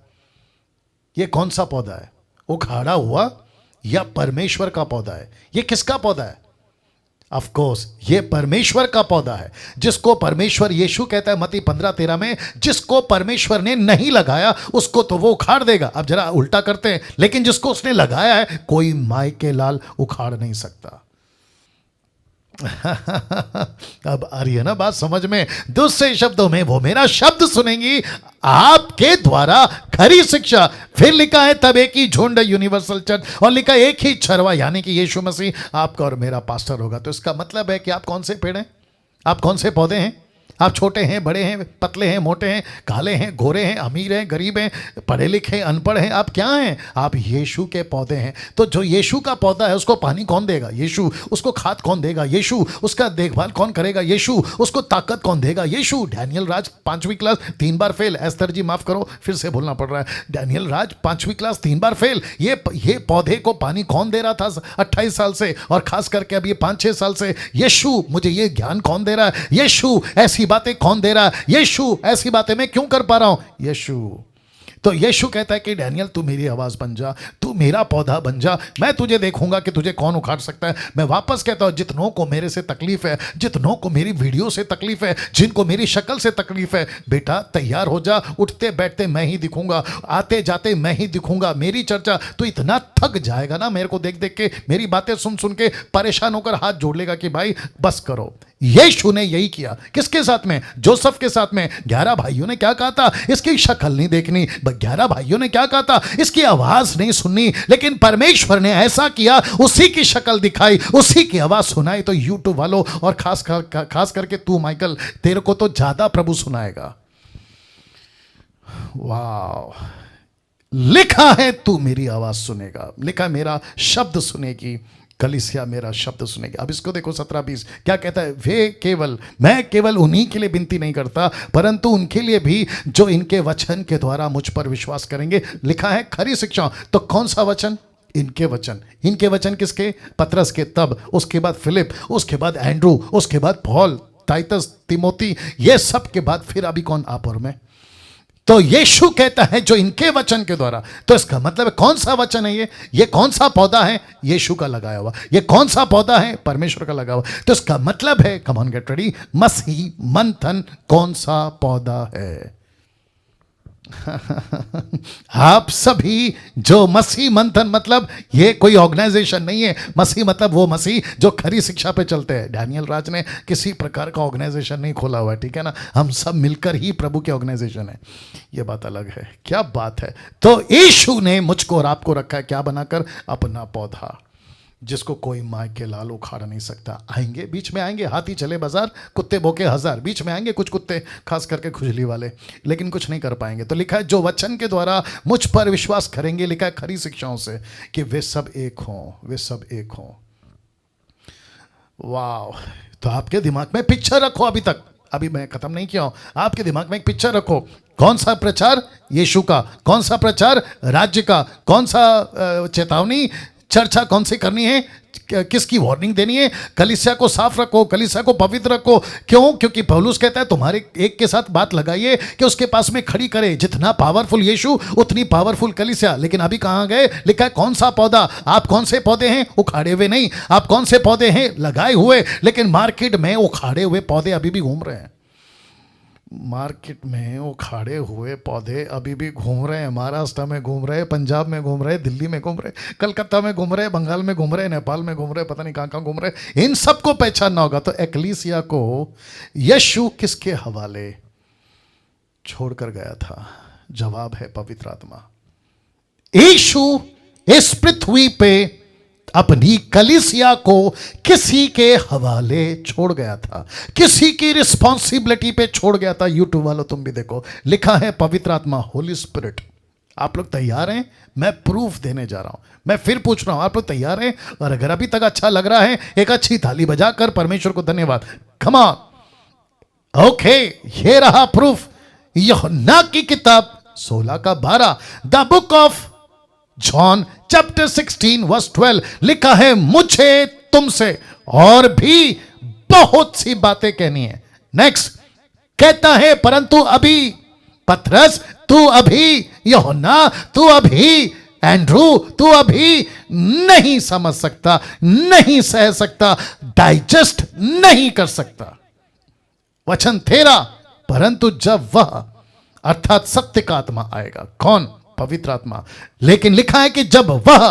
ये कौन सा पौधा है? उखाड़ा हुआ या परमेश्वर का पौधा है? ये किसका पौधा है? ऑफ कोर्स ये परमेश्वर का पौधा है, जिसको परमेश्वर, यीशु कहता है मत्ती 15:13 में, जिसको परमेश्वर ने नहीं लगाया उसको तो वो उखाड़ देगा। अब जरा उल्टा करते हैं, लेकिन जिसको उसने लगाया है, कोई माई के लाल उखाड़ नहीं सकता। अब आ रही है ना बात समझ में। दूसरे शब्दों में वो मेरा शब्द सुनेंगी आपके द्वारा खरी शिक्षा। फिर लिखा है तब एक ही झुंड यूनिवर्सल चर्च, और लिखा एक ही छरवा यानी कि यीशु मसीह आपका और मेरा पास्टर होगा। तो इसका मतलब है कि आप कौन से पेड़ हैं, आप कौन से पौधे हैं? आप छोटे हैं, बड़े हैं, पतले हैं, मोटे हैं, काले हैं, गोरे हैं, अमीर हैं, गरीब हैं, पढ़े लिखे, अनपढ़ हैं, आप क्या हैं? आप यीशु के पौधे हैं। तो जो यीशु का पौधा है उसको पानी कौन देगा? यीशु। उसको खाद कौन देगा? यीशु। उसका देखभाल कौन करेगा? यीशु। उसको ताकत कौन देगा? यीशु। डैनियल राज 5वीं क्लास 3 बार फेल। एस्तर जी माफ करो, फिर से बोलना पड़ रहा है। डैनियल राज 5वीं क्लास 3 बार फेल। ये पौधे को पानी कौन दे रहा था 28 साल से, और खास करके अब ये 5-6 साल से? यीशु। मुझे ये ज्ञान कौन दे रहा है? यीशु। ऐसी बातें कौन दे रहा है? यीशु। ऐसी बातें मैं क्यों कर पा रहा हूं? यीशु। तो यीशु कहता है कि डैनियल तू मेरी आवाज बन जा, तू मेरा पौधा बन जा, मैं तुझे देखूंगा कि तुझे कौन उखाड़ सकता है। मैं वापस कहता हूं, जितनों को मेरे से तकलीफ है, जितनों को मेरी वीडियो से तकलीफ है, जिनको मेरी शक्ल से तकलीफ है, बेटा तैयार हो जा। उठते बैठते मैं ही दिखूंगा, आते जाते मैं ही दिखूंगा। मेरी चर्चा तो इतना थक जाएगा ना, मेरे को देख देख के, मेरी बातें सुन सुन के परेशान होकर हाथ जोड़ लेगा कि भाई बस करो। यीशु ने यही किया। किसके साथ में? जोसेफ के साथ में। 11 भाइयों ने क्या कहा था? इसकी शक्ल नहीं देखनी। 11 भाइयों ने क्या कहा था? इसकी आवाज नहीं सुननी। लेकिन परमेश्वर ने ऐसा किया, उसी की शक्ल दिखाई, उसी की आवाज सुनाई। तो यूट्यूब वालों और खास करके तू माइकल, तेरे को तो ज्यादा प्रभु सुनाएगा। वाह। लिखा है तू मेरी आवाज सुनेगा, लिखा मेरा शब्द सुनेगी, कलीसिया मेरा शब्द सुनेगी। अब इसको देखो 17-20 क्या कहता है? मैं केवल उन्हीं के लिए विनती नहीं करता, परंतु उनके लिए भी जो इनके वचन के द्वारा मुझ पर विश्वास करेंगे। लिखा है खरी शिक्षा। तो कौन सा वचन? इनके वचन। इनके वचन किसके? पतरस के। तब उसके बाद फिलिप, उसके बाद एंड्रू, उसके बाद पॉल, टाइटस, तिमोती, ये सब के बाद फिर अभी कौन? आप और मैं। तो यीशु कहता है जो इनके वचन के द्वारा। तो इसका मतलब है कौन सा वचन है ये कौन सा पौधा है? यीशु का लगाया हुआ। ये कौन सा पौधा है? परमेश्वर का लगा हुआ। तो इसका मतलब है, कम ऑन गेट रेडी, मसीह मंथन कौन सा पौधा है? आप सभी जो मसीह मंथन, मतलब ये कोई ऑर्गेनाइजेशन नहीं है। मसीह मतलब वो मसीह जो खरी शिक्षा पे चलते हैं। डैनियल राज ने किसी प्रकार का ऑर्गेनाइजेशन नहीं खोला हुआ है, ठीक है ना। हम सब मिलकर ही प्रभु के ऑर्गेनाइजेशन है, ये बात अलग है। क्या बात है। तो यीशु ने मुझको और आपको रखा है क्या बनाकर? अपना पौधा, जिसको कोई मार के लाल उखाड़ नहीं सकता। आएंगे, बीच में आएंगे, हाथी चले बाजार, कुत्ते भौंके हजार, बीच में आएंगे कुछ कुत्ते, खास करके खुजली वाले, लेकिन कुछ नहीं कर पाएंगे। तो लिखा है जो वचन के द्वारा मुझ पर विश्वास करेंगे, लिखा है खरी शिक्षाओं से, कि वे सब एक हों, वे सब एक हों। वाह। तो आपके दिमाग में पिक्चर रखो, अभी मैं खत्म नहीं किया हूं। आपके दिमाग में एक पिक्चर रखो। कौन सा प्रचार? यीशु का। कौन सा प्रचार? राज्य का। कौन सा चेतावनी, चर्चा कौन सी करनी है, किसकी वार्निंग देनी है? कलीसिया को साफ रखो, कलीसिया को पवित्र रखो। क्यों? क्योंकि पौलुस कहता है तुम्हारे एक के साथ बात लगाइए कि उसके पास में खड़ी करे। जितना पावरफुल यीशु उतनी पावरफुल कलीसिया। लेकिन अभी कहां गए? लिखा है कौन सा पौधा। आप कौन से पौधे हैं? उखाड़े हुए नहीं। आप कौन से पौधे हैं? लगाए हुए। लेकिन मार्केट में उखाड़े हुए पौधे अभी भी घूम रहे हैं। मार्केट में उखाड़े हुए पौधे अभी भी घूम रहे हैं। महाराष्ट्र में घूम रहे, पंजाब में घूम रहे, दिल्ली में घूम रहे, कलकत्ता में घूम रहे, बंगाल में घूम रहे, नेपाल में घूम रहे, पता नहीं कहां कहां घूम रहे। इन सबको पहचानना होगा। तो एक्लीसिया को यीशु किसके हवाले छोड़कर गया था? जवाब है पवित्र आत्मा। यीशु इस पृथ्वी पे अपनी कलीसिया को किसी के हवाले छोड़ गया था, किसी की रिस्पॉन्सिबिलिटी पे छोड़ गया था। यूट्यूब वालों तुम भी देखो, लिखा है पवित्र आत्मा, होली स्पिरिट। आप लोग तैयार हैं? मैं प्रूफ देने जा रहा हूं। मैं फिर पूछ रहा हूं, आप लोग तैयार हैं? और अगर अभी तक अच्छा लग रहा है, एक अच्छी ताली बजाकर परमेश्वर को धन्यवाद। Come on. ओके, ये रहा प्रूफ। यूहन्ना की किताब 16:12, the book of John chapter 16 verse 12, लिखा है मुझे तुमसे और भी बहुत सी बातें कहनी है। नेक्स्ट कहता है परंतु अभी पतरस, तू अभी, यूहन्ना तू अभी, एंड्रू तू अभी नहीं समझ सकता, नहीं सह सकता, डाइजेस्ट नहीं कर सकता। वचन तेरा, परंतु जब वह अर्थात सत्य का आत्मा आएगा। कौन? पवित्र आत्मा। लेकिन लिखा है कि जब वह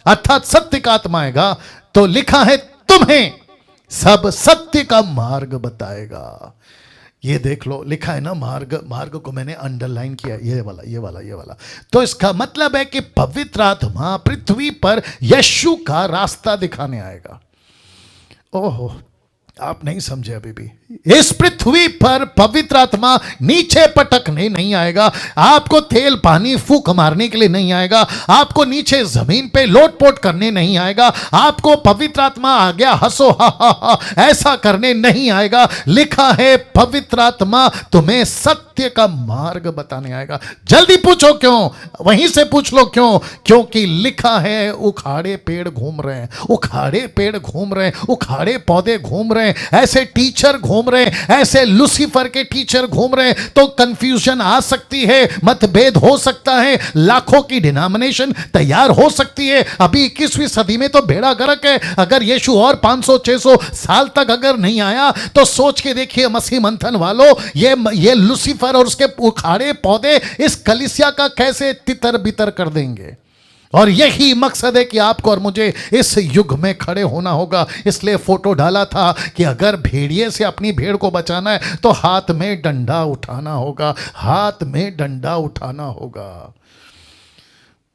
अर्थात सत्य का आत्मा आएगा, तो लिखा है तुम्हें सब सत्य का मार्ग बताएगा। ये देख लो, लिखा है ना मार्ग, मार्ग को मैंने अंडरलाइन किया, ये वाला ये वाला ये वाला। तो इसका मतलब है कि पवित्र आत्मा पृथ्वी पर यीशु का रास्ता दिखाने आएगा। ओहो, आप नहीं समझे अभी भी। इस पृथ्वी पर पवित्र आत्मा नीचे पटकने नहीं आएगा, आपको तेल पानी फूंक मारने के लिए नहीं आएगा, आपको नीचे जमीन पे लोटपोट करने नहीं आएगा, आपको पवित्र आत्मा आ गया हंसो हा हा हा ऐसा करने नहीं आएगा। लिखा है पवित्र आत्मा तुम्हें सत्य का मार्ग बताने आएगा। जल्दी पूछो क्यों, वहीं से पूछ लो क्यों, क्योंकि लिखा है उखाड़े पेड़ घूम रहे हैं, उखाड़े पेड़ घूम रहे हैं, उखाड़े पौधे घूम रहे हैं, ऐसे टीचर घूम रहे हैं, ऐसे लूसीफर के टीचर घूम रहे हैं। तो कंफ्यूजन आ सकती है, मतभेद हो सकता है, लाखों की डिनोमिनेशन तैयार हो सकती है। अभी 21वीं सदी में तो बेड़ा गर्क है। अगर यीशु और 500-600 साल तक अगर नहीं आया तो सोच के देखिए मसीह मंथन वालों, ये लूसीफर और उसके उखाड़े पौधे इस कलीसिया का कैसे तितर बितर कर देंगे। और यही मकसद है कि आपको और मुझे इस युग में खड़े होना होगा। इसलिए फोटो डाला था कि अगर भेड़िए से अपनी भेड़ को बचाना है तो हाथ में डंडा उठाना होगा, हाथ में डंडा उठाना होगा।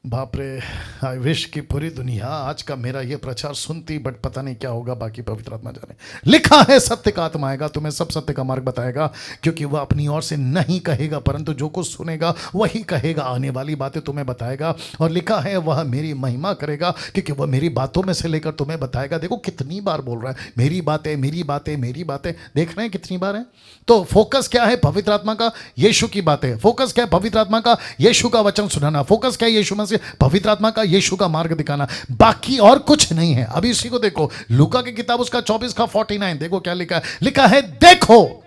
बाप रे, आई विश कि पूरी दुनिया आज का मेरा ये प्रचार सुनती, बट पता नहीं क्या होगा, बाकी पवित्र आत्मा जाने। लिखा है सत्य का आत्मा आएगा, तुम्हें सब सत्य का मार्ग बताएगा, क्योंकि वह अपनी ओर से नहीं कहेगा परंतु जो कुछ सुनेगा वही कहेगा, आने वाली बातें तुम्हें बताएगा। और लिखा है वह मेरी महिमा करेगा, क्योंकि वह मेरी बातों में से लेकर तुम्हें बताएगा। देखो कितनी बार बोल रहा है मेरी बातें मेरी बातें मेरी बातें, देख रहे हैं कितनी बार है। तो फोकस क्या है पवित्र आत्मा का, यीशु की बातें। फोकस क्या है पवित्र आत्मा का, यीशु का वचन सुनाना। फोकस क्या है यीशु मसीह, पवित्र आत्मा का यीशु का मार्ग दिखाना, बाकी और कुछ नहीं है। अभी इसी को देखो, लूका की किताब उसका 24 का 49, देखो क्या लिखा है। लिखा है देखो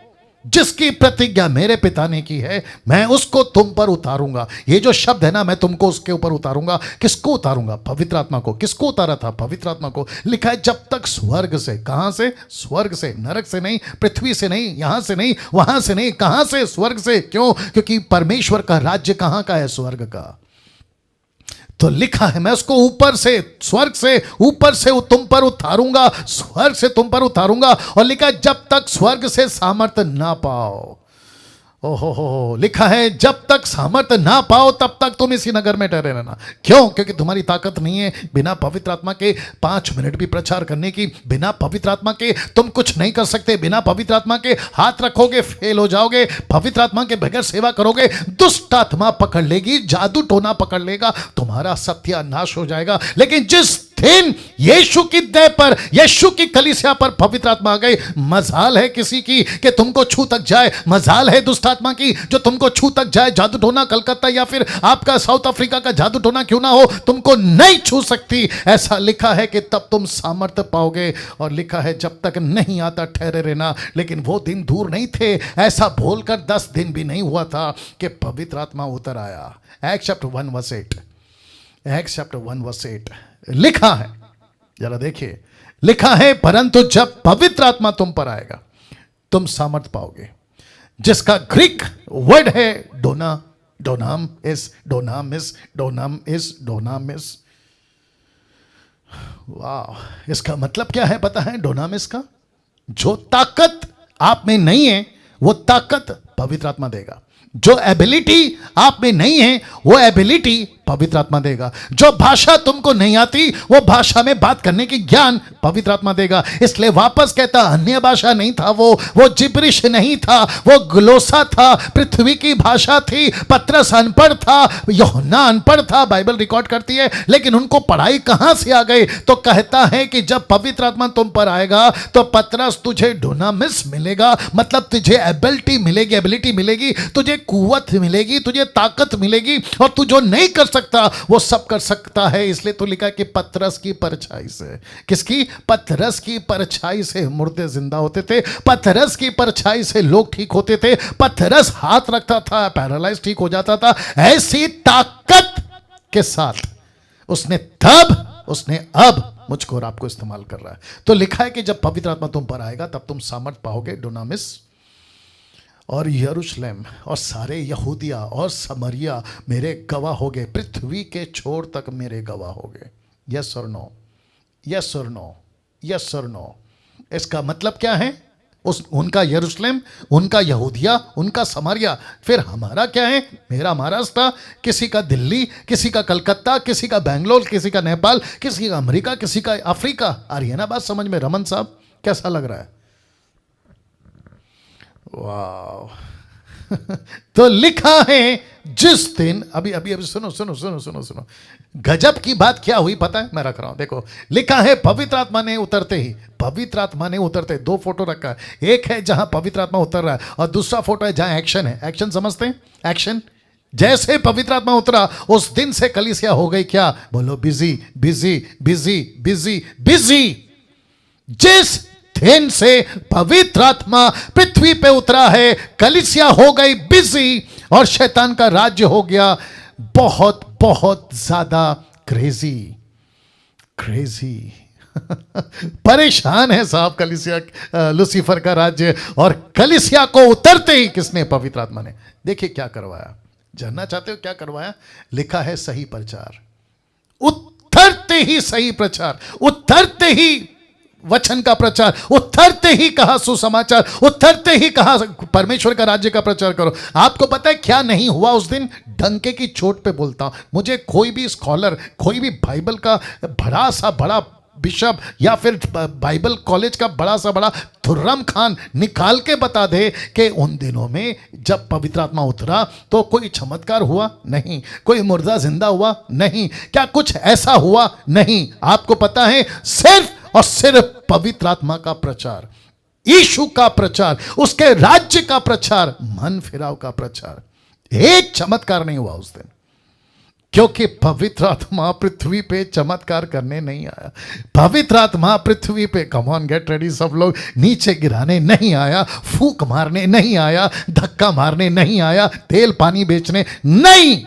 जिसकी प्रतिज्ञा मेरे पिता ने की है मैं उसको तुम पर उतारूंगा। ये जो शब्द है ना, मैं तुमको उसके ऊपर उतारूंगा। किसको उतारूंगा? पवित्र आत्मा को। किसको उतारा था? पवित्र आत्मा को। लिखा है जब तक स्वर्ग से, कहां से? स्वर्ग से, नरक से नहीं, पृथ्वी से नहीं, यहां से नहीं, वहां से नहीं, कहां से? स्वर्ग से। क्यों? क्योंकि परमेश्वर का राज्य कहां का है? स्वर्ग का। तो लिखा है मैं उसको ऊपर से, स्वर्ग से ऊपर से तुम पर उतारूंगा, स्वर्ग से तुम पर उतारूंगा। और लिखा है जब तक स्वर्ग से सामर्थ्य ना पाओ। ओहो, लिखा है जब तक सामर्थ्य ना पाओ तब तक तुम इसी नगर में ठहरे रहना। क्यों? क्योंकि तुम्हारी ताकत नहीं है बिना पवित्र आत्मा के 5 मिनट भी प्रचार करने की। बिना पवित्र आत्मा के तुम कुछ नहीं कर सकते। बिना पवित्र आत्मा के हाथ रखोगे फेल हो जाओगे। पवित्र आत्मा के बगैर सेवा करोगे दुष्ट आत्मा पकड़ लेगी, जादू टोना पकड़ लेगा, तुम्हारा सत्यानाश हो जाएगा। लेकिन जिस दिन यीशु की देह पर, यीशु की कलीसिया पर पवित्र आत्मा आ गई, मजाल है किसी की कि तुमको छू तक जाए, मजाल है दुष्ट आत्मा की जो तुमको छू तक जाए। जादू टोना कलकत्ता या फिर आपका साउथ अफ्रीका का जादू टोना क्यों ना हो, तुमको नहीं छू सकती। ऐसा लिखा है कि तब तुम सामर्थ्य पाओगे। और लिखा है जब तक नहीं आता ठहरे रहना। लेकिन वो दिन दूर नहीं थे, ऐसा बोलकर 10 दिन भी नहीं हुआ था कि पवित्र आत्मा उतर आया। Acts chapter 1 verse 8, Acts chapter 1 verse 8 लिखा है, जरा देखिए, लिखा है परंतु जब पवित्र आत्मा तुम पर आएगा तुम सामर्थ पाओगे, जिसका ग्रीक वर्ड है डोनामिस। वाह, इसका मतलब क्या है पता है? डोनामिस का जो ताकत आप में नहीं है वो ताकत पवित्र आत्मा देगा। जो एबिलिटी आप में नहीं है वो एबिलिटी पवित्र आत्मा देगा। जो भाषा तुमको नहीं आती वो भाषा में बात करने की ज्ञान पवित्र आत्मा देगा। इसलिए वापस कहता अन्य भाषा नहीं था, वो जिब्रिश नहीं था, वो ग्लोसा था, पृथ्वी की भाषा थी। पतरस अनपढ़ था, यूहन्ना अनपढ़ था, बाइबल रिकॉर्ड करती है। लेकिन उनको पढ़ाई कहां से आ गई? तो कहता है कि जब पवित्र आत्मा तुम पर आएगा तो पतरस तुझे डोनामिस मिलेगा, मतलब तुझे एबिलिटी मिलेगी, तुझे कुव्वत मिलेगी, तुझे ताकत मिलेगी, और तू जो नहीं कर सकता वो सब कर सकता है। इसलिए तो लिखा कि पतरस की परछाई से, किसकी? पतरस की परछाई से मुर्दे जिंदा होते थे, पतरस की परछाई से लोग ठीक होते थे, पतरस हाथ रखता था पैरालाइज ठीक हो जाता था। ऐसी ताकत के साथ उसने अब मुझको और आपको इस्तेमाल कर रहा है। तो लिखा है कि जब पवित्र आत्मा तुम पर आएगा तब तुम सामर्थ पाओगे, डोनामिस। और यरूशलेम और सारे यहूदिया और समरिया मेरे गवाह हो गए, पृथ्वी के छोर तक मेरे गवाह हो गए। यस और नो, यस और नो, यस और नो। इसका मतलब क्या है? उनका यरूशलेम, उनका यहूदिया, उनका समारिया। फिर हमारा क्या है? मेरा महाराष्ट्र, किसी का दिल्ली, किसी का कलकत्ता, किसी का बेंगलोर, किसी का नेपाल, किसी का अमेरिका, किसी का अफ्रीका। आ रही है ना बात समझ में? रमन साहब कैसा लग रहा है? वाह। तो लिखा है जिस दिन, अभी अभी अभी सुनो सुनो सुनो सुनो सुनो, गजब की बात क्या हुई पता है? मैं रख रहा हूं, देखो। लिखा है पवित्र आत्मा ने उतरते ही, पवित्र आत्मा ने उतरते, दो फोटो रखा है, एक है जहां पवित्र आत्मा उतर रहा है और दूसरा फोटो है जहां एक्शन है। एक्शन समझते हैं? एक्शन, जैसे पवित्र आत्मा उतरा उस दिन से कलीसिया हो गई क्या? बोलो, busy busy busy busy busy. जिस दिन से पवित्र आत्मा पृथ्वी पे उतरा है, कलीसिया हो गई बिजी और शैतान का राज्य हो गया बहुत बहुत ज्यादा क्रेजी। क्रेजी परेशान है साहब कलीसिया, लूसीफर का राज्य। और कलीसिया को उतरते ही किसने? पवित्र आत्मा ने। देखिए क्या करवाया, जानना चाहते हो क्या करवाया? लिखा है सही प्रचार। उतरते ही सही प्रचार, उतरते ही वचन का प्रचार, उतरते ही कहा सुसमाचार, उतरते ही कहा परमेश्वर का राज्य का प्रचार करो। आपको पता है क्या नहीं हुआ उस दिन? डंके की चोट पे बोलता हूं, मुझे कोई भी स्कॉलर, कोई भी बाइबल का बड़ा सा बड़ा बिशप या फिर बाइबल कॉलेज का बड़ा सा बड़ा थुर्रम खान निकाल के बता दे कि उन दिनों में जब पवित्र आत्मा उतरा तो कोई चमत्कार हुआ? नहीं। कोई मुर्दा जिंदा हुआ? नहीं। क्या कुछ ऐसा हुआ? नहीं। आपको पता है, सिर्फ और सिर्फ पवित्र आत्मा का प्रचार, यीशु का प्रचार, उसके राज्य का प्रचार, मन फिराव का प्रचार। एक चमत्कार नहीं हुआ उस दिन, क्योंकि पवित्र आत्मा पृथ्वी पे चमत्कार करने नहीं आया। पवित्र आत्मा पृथ्वी पे, कम ऑन गेट रेडी सब लोग, नीचे गिराने नहीं आया, फूंक मारने नहीं आया, धक्का मारने नहीं आया, तेल पानी बेचने नहीं।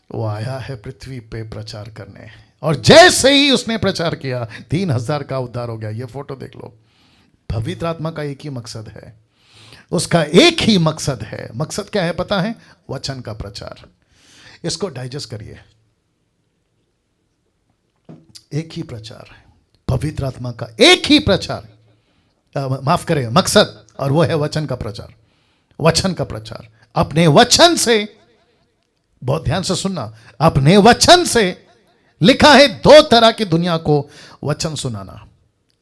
वो आया है पृथ्वी पे प्रचार करने। और जैसे ही उसने प्रचार किया 3000 का उद्धार हो गया। ये फोटो देख लो। पवित्र आत्मा का एक ही मकसद है, उसका एक ही मकसद है। मकसद क्या है पता है? वचन का प्रचार। इसको डाइजेस्ट करिए। एक ही प्रचार है पवित्र आत्मा का, एक ही प्रचार, माफ करें, मकसद, और वो है वचन का प्रचार। वचन का प्रचार अपने वचन से, बहुत ध्यान से सुनना, अपने वचन से। लिखा है 2 तरह की दुनिया को वचन सुनाना।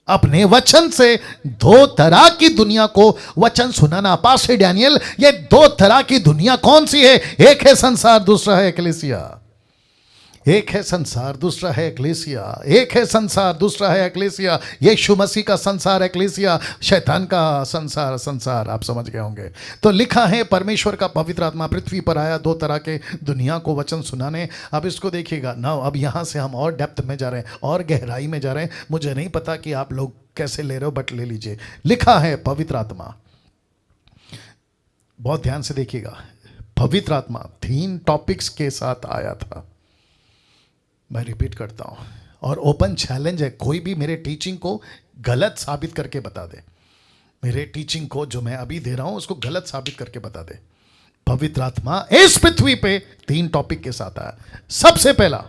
अपने वचन से 2 तरह की दुनिया को वचन सुनाना। पास्टर डैनियल, ये 2 तरह की दुनिया कौन सी है? एक है संसार, दूसरा है एक्लेसिया। एक है संसार, दूसरा है एक्लेसिया। एक है संसार, दूसरा है एक्लेसिया। यीशु मसीह का संसार एक्लेसिया, शैतान का संसार संसार। आप समझ गए होंगे। तो लिखा है परमेश्वर का पवित्र आत्मा पृथ्वी पर आया 2 तरह के दुनिया को वचन सुनाने। अब इसको देखिएगा ना, अब यहां से हम और डेप्थ में जा रहे हैं और गहराई में जा रहे हैं। मुझे नहीं पता कि आप लोग कैसे ले रहे हो, बट ले लीजिए। लिखा है पवित्र आत्मा, बहुत ध्यान से देखिएगा, पवित्र आत्मा 3 टॉपिक्स के साथ आया था। मैं रिपीट करता हूं और ओपन चैलेंज है, कोई भी मेरे टीचिंग को गलत साबित करके बता दे। मेरे टीचिंग को जो मैं अभी दे रहा हूं उसको गलत साबित करके बता दे। पवित्र आत्मा इस पृथ्वी पे 3 टॉपिक के साथ आया। सबसे पहला,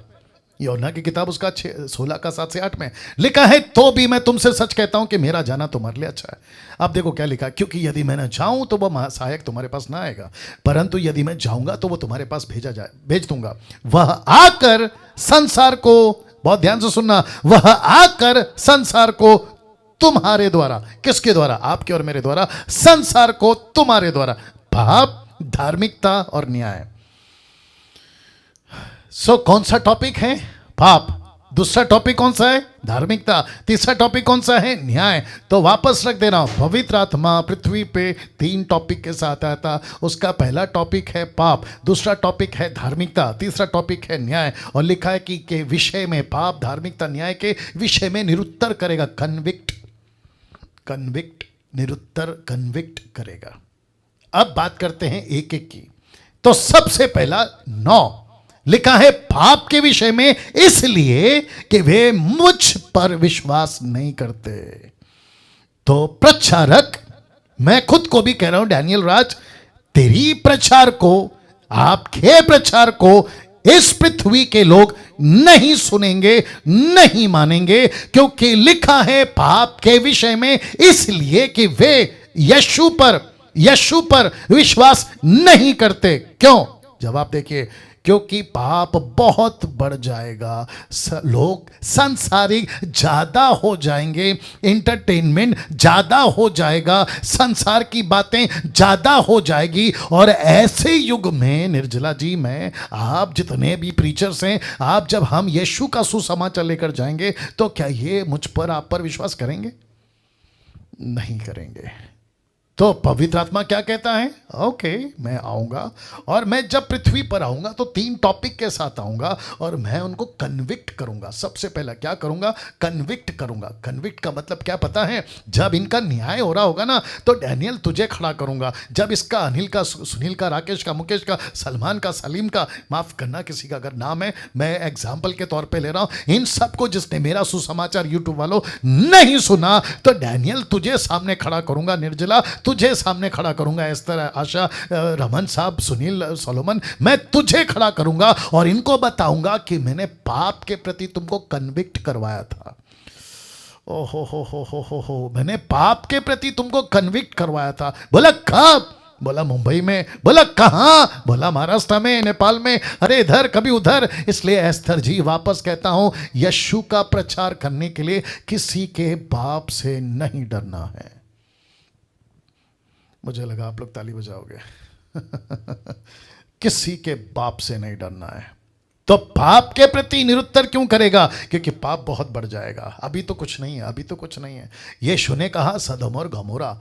यूहन्ना की किताब उसका 16 का 7 से 8 में लिखा है, तो भी मैं तुमसे सच कहता हूं कि मेरा जाना तुम्हारे लिए अच्छा है। अब देखो क्या लिखा है, क्योंकि यदि मैं न जाऊं तो वह सहायक तुम्हारे पास ना आएगा, परंतु यदि मैं जाऊंगा तो वह तुम्हारे पास भेज दूंगा। वह आकर संसार को, बहुत ध्यान से सुनना, वह आकर संसार को तुम्हारे द्वारा, किसके द्वारा? आपके और मेरे द्वारा। संसार को तुम्हारे द्वारा, पाप, धार्मिकता और न्याय। सो कौन सा टॉपिक है? पाप। दूसरा टॉपिक कौन सा है? धार्मिकता। तीसरा टॉपिक कौन सा है? न्याय। तो वापस रख देना, पवित्र आत्मा पृथ्वी पे 3 टॉपिक के साथ आया था। उसका पहला टॉपिक है पाप, दूसरा टॉपिक है धार्मिकता, तीसरा टॉपिक है न्याय। और लिखा है कि के विषय में, पाप, धार्मिकता, न्याय के विषय में निरुत्तर करेगा। कन्विक्ट, कन्विक्ट, निरुत्तर, कन्विक्ट करेगा। अब बात करते हैं एक एक की। तो सबसे पहला 9 लिखा है पाप के विषय में, इसलिए कि वे मुझ पर विश्वास नहीं करते। तो प्रचारक, मैं खुद को भी कह रहा हूं, डैनियल राज, तेरी प्रचार को, आपके प्रचार को इस पृथ्वी के लोग नहीं सुनेंगे, नहीं मानेंगे, क्योंकि लिखा है पाप के विषय में, इसलिए कि वे यीशु पर विश्वास नहीं करते। क्यों? जवाब देखिए, क्योंकि पाप बहुत बढ़ जाएगा, लोग सांसारिक ज्यादा हो जाएंगे, एंटरटेनमेंट ज्यादा हो जाएगा, संसार की बातें ज्यादा हो जाएगी। और ऐसे युग में निर्जला जी, मैं आप जितने भी प्रीचर्स हैं, आप जब हम यीशु का सुसमाचार लेकर जाएंगे तो क्या ये मुझ पर आप पर विश्वास करेंगे? नहीं करेंगे। तो पवित्र आत्मा क्या कहता है? ओके, मैं आऊंगा और मैं जब पृथ्वी पर आऊंगा तो 3 टॉपिक के साथ आऊंगा और मैं उनको कन्विक्ट करूंगा। सबसे पहला क्या करूंगा? कन्विक्ट करूंगा। कन्विक्ट का मतलब क्या पता है? जब इनका न्याय हो रहा होगा ना, तो डैनियल तुझे खड़ा करूंगा। जब इसका अनिल का, सुनील का, राकेश का, मुकेश का, सलमान का, सलीम का, माफ करना किसी का अगर नाम है, मैं एग्जाम्पल के तौर पर ले रहा हूं, इन सबको जिसने मेरा सुसमाचार यूट्यूब वालों नहीं सुना, तो डैनियल तुझे सामने खड़ा करूंगा। निर्जला तुझे सामने खड़ा करूंगा। इस तरह आशा, रमन साहब, सुनील, सोलोमन, मैं तुझे खड़ा करूंगा और इनको बताऊंगा कि मैंने पाप के प्रति तुमको कन्विक्ट करवाया था। ओहो हो, मैंने पाप के प्रति तुमको कन्विक्ट करवाया था। बोला कब? बोला मुंबई में। बोला कहां? बोला महाराष्ट्र में, नेपाल में, अरे इधर कभी उधर। इसलिए एस्थर जी वापस कहता हूं, यीशु का प्रचार करने के लिए किसी के बाप से नहीं डरना है। मुझे लगा आप लोग ताली बजाओगे। किसी के बाप से नहीं डरना है। तो पाप के प्रति निरुत्तर क्यों करेगा? क्योंकि पाप बहुत बढ़ जाएगा। अभी तो कुछ नहीं है, अभी तो कुछ नहीं है। यीशु ने कहा सदोम और गमोरा,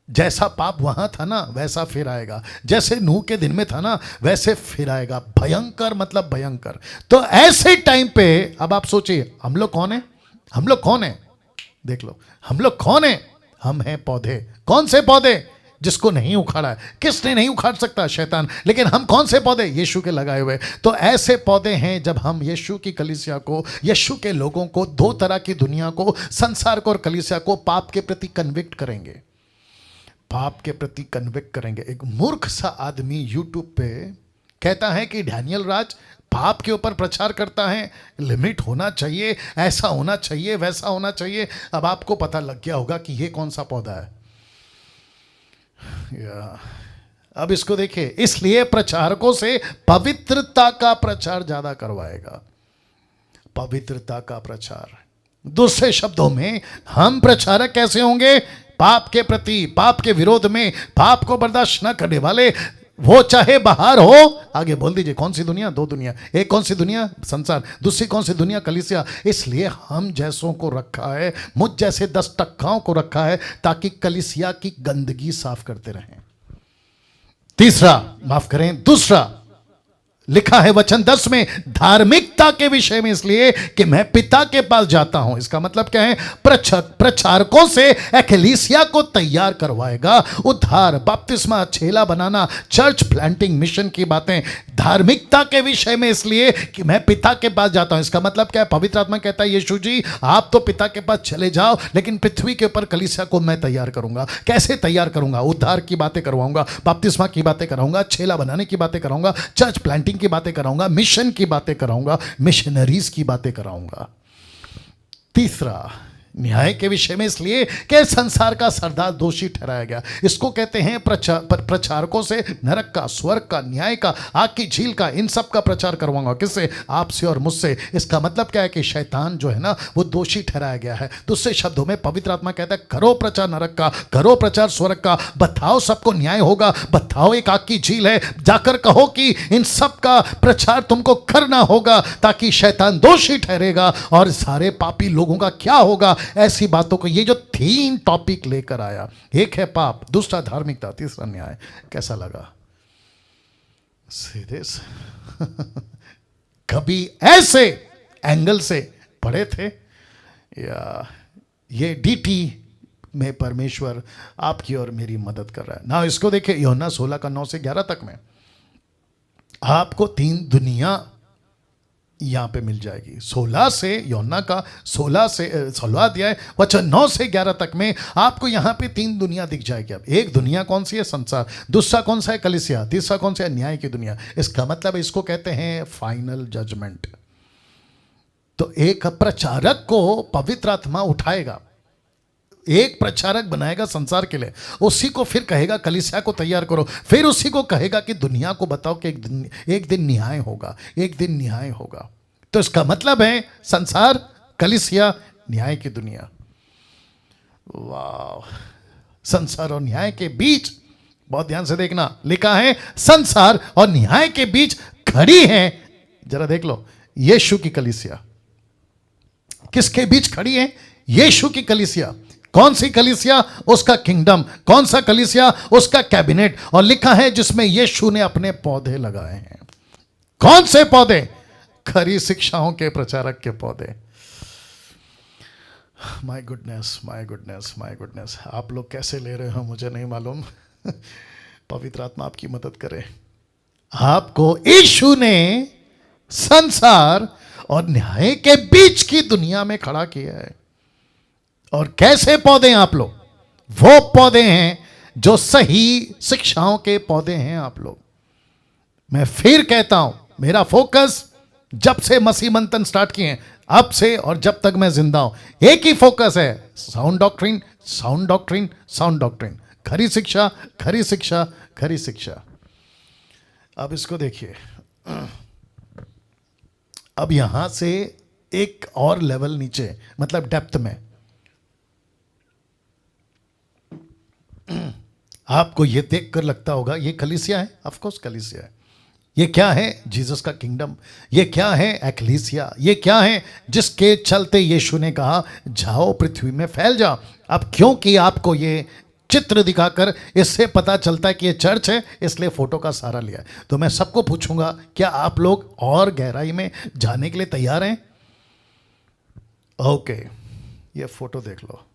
जैसा पाप वहां था ना वैसा फिर आएगा। जैसे नूह के दिन में था ना वैसे फिर आएगा। भयंकर मतलब भयंकर। तो ऐसे टाइम पे अब आप सोचिए, हम लोग कौन है? हम लोग कौन है? देख लो, हम लोग कौन है? हम हैं पौधे। कौन से पौधे? जिसको नहीं उखाड़ा है। किसने नहीं उखाड़ सकता? शैतान। लेकिन हम कौन से पौधे? यीशु के लगाए हुए। तो ऐसे पौधे हैं, जब हम यीशु की कलीसिया को, यीशु के लोगों को, 2 तरह की दुनिया को, संसार को और कलीसिया को पाप के प्रति कन्विक्ट करेंगे। पाप के प्रति कन्विक्ट करेंगे। एक मूर्ख सा आदमी यूट्यूब पे कहता है कि डैनियल राज पाप के ऊपर प्रचार करता है, लिमिट होना चाहिए, ऐसा होना चाहिए, वैसा होना चाहिए। अब आपको पता लग गया होगा कि ये कौन सा पौधा है। अब इसको देखिए, इसलिए प्रचारकों से पवित्रता का प्रचार ज्यादा करवाएगा। पवित्रता का प्रचार। दूसरे शब्दों में, हम प्रचारक कैसे होंगे? पाप के प्रति, पाप के विरोध में, पाप को बर्दाश्त न करने वाले। वो चाहे बाहर हो, आगे बोल दीजिए, कौन सी दुनिया? 2 दुनिया। एक कौन सी दुनिया? संसार। दूसरी कौन सी दुनिया? कलीसिया। इसलिए हम जैसों को रखा है, मुझ जैसे 10 टक्काओं को रखा है, ताकि कलीसिया की गंदगी साफ करते रहें। तीसरा, माफ करें, दूसरा लिखा है वचन 10 में, धार्मिकता के विषय में, इसलिए कि मैं पिता के पास जाता हूं। इसका मतलब क्या है? प्रचारकों से एक्लेसिया को तैयार करवाएगा। उद्धार, बपतिस्मा, चेला बनाना, चर्च प्लांटिंग, मिशन की बातें धार्मिकता के विषय में, इसलिए कि मैं पिता के पास जाता हूं। इसका मतलब क्या है? पवित्र आत्मा कहता है, यीशु जी आप तो पिता के पास चले जाओ, लेकिन पृथ्वी के ऊपर कलीसिया को मैं तैयार करूंगा। कैसे तैयार करूंगा? उद्धार की बातें करवाऊंगा, बपतिस्मा की बातें कराऊंगा, चेला बनाने की बातें कराऊंगा, चर्च प्लांटिंग की बातें कराऊंगा, मिशन की बातें कराऊंगा, मिशनरीज की बातें कराऊंगा। तीसरा, न्याय के विषय में, इसलिए कि संसार का सरदार दोषी ठहराया गया। इसको कहते हैं प्रचारकों से नरक का, स्वर्ग का, न्याय का, आग की झील का, इन सब का प्रचार करवाऊंगा। किससे? आपसे और मुझसे। इसका मतलब क्या है? कि शैतान जो है ना, वो दोषी ठहराया गया है। दूसरे शब्दों में पवित्र आत्मा कहता है, करो प्रचार नरक का, करो प्रचार स्वर्ग का, बताओ सबको न्याय होगा, बताओ एक आग की झील है, जाकर कहो कि इन सब का प्रचार तुमको करना होगा, ताकि शैतान दोषी ठहरेगा और सारे पापी लोगों का क्या होगा। ऐसी बातों को, ये जो 3 टॉपिक लेकर आया, एक है पाप, दूसरा धार्मिकता, तीसरा न्याय। कैसा लगा? सीधे से कभी ऐसे एंगल से पढ़े थे? या ये डीटी में परमेश्वर आपकी और मेरी मदद कर रहा है ना। इसको देखिए, यूहन्ना 16 का 9 से 11 तक में आपको 3 दुनिया यहां पे मिल जाएगी। 16 से यूहन्ना का 16 अध्याय वचन 9 से 11 तक में आपको यहां पे 3 दुनिया दिख जाएगी। अब एक दुनिया कौन सी है? संसार। दूसरा कौन सा है? कलीसिया। तीसरा कौन सा है? न्याय की दुनिया। इसका मतलब इसको कहते हैं फाइनल जजमेंट। तो एक प्रचारक को पवित्र आत्मा उठाएगा, एक प्रचारक बनाएगा संसार के लिए, उसी को फिर कहेगा कलीसिया को तैयार करो, फिर उसी को कहेगा कि दुनिया को बताओ कि एक दिन न्याय होगा, एक दिन न्याय होगा। तो इसका मतलब है संसार, कलीसिया, न्याय की दुनिया। वाह! संसार और न्याय के बीच, बहुत ध्यान से देखना, लिखा है संसार और न्याय के बीच खड़ी है। जरा देख लो, यीशु की कलीसिया। किसके बीच खड़ी है? यीशु की कलीसिया। कौन सी कलीसिया? उसका किंगडम। कौन सा कलीसिया? उसका कैबिनेट। और लिखा है जिसमें यीशु ने अपने पौधे लगाए हैं। कौन से पौधे? खरी शिक्षाओं के प्रचारक के पौधे। My goodness, my goodness, my goodness. आप लोग कैसे ले रहे हो मुझे नहीं मालूम। पवित्र आत्मा आपकी मदद करे। आपको यीशु ने संसार और न्याय के बीच की दुनिया में खड़ा किया है। और कैसे पौधे हैं आप लोग? वो पौधे हैं जो सही शिक्षाओं के पौधे हैं आप लोग। मैं फिर कहता हूं, मेरा फोकस जब से मसीह मंथन स्टार्ट किए हैं, अब से और जब तक मैं जिंदा हूं, एक ही फोकस है, sound doctrine, sound doctrine, sound doctrine. खरी शिक्षा, खरी शिक्षा, खरी शिक्षा। अब इसको देखिए, अब यहां से एक और लेवल नीचे, मतलब डेप्थ में आपको ये देखकर लगता होगा ये कलीसिया है। ऑफ कोर्स कलीसिया है। ये क्या है? जीसस का किंगडम। ये क्या है? एक्लीसिया। ये क्या है? जिसके चलते यीशु ने कहा जाओ पृथ्वी में फैल जाओ। अब क्योंकि आपको ये चित्र दिखाकर इससे पता चलता है कि ये चर्च है, इसलिए फोटो का सहारा लिया। तो मैं सबको पूछूंगा, क्या आप लोग और गहराई में जाने के लिए तैयार हैं? ओके, ये फोटो देख लो।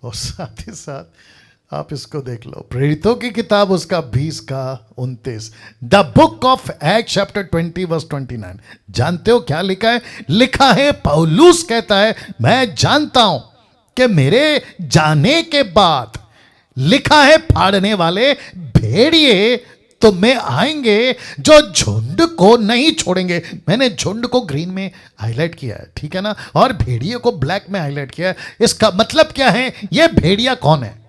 और साथ ही साथ आप इसको देख लो, प्रेरितों की किताब उसका 20 का 29, the book of act chapter 20 verse 29। जानते हो क्या लिखा है? लिखा है, पौलुस कहता है मैं जानता हूं कि मेरे जाने के बाद, लिखा है, फाड़ने वाले भेड़िए तो में आएंगे जो झुंड को नहीं छोड़ेंगे। मैंने झुंड को ग्रीन में हाईलाइट किया है, ठीक है ना, और भेड़िए को ब्लैक में हाईलाइट किया है। इसका मतलब क्या है? ये भेड़िया कौन है?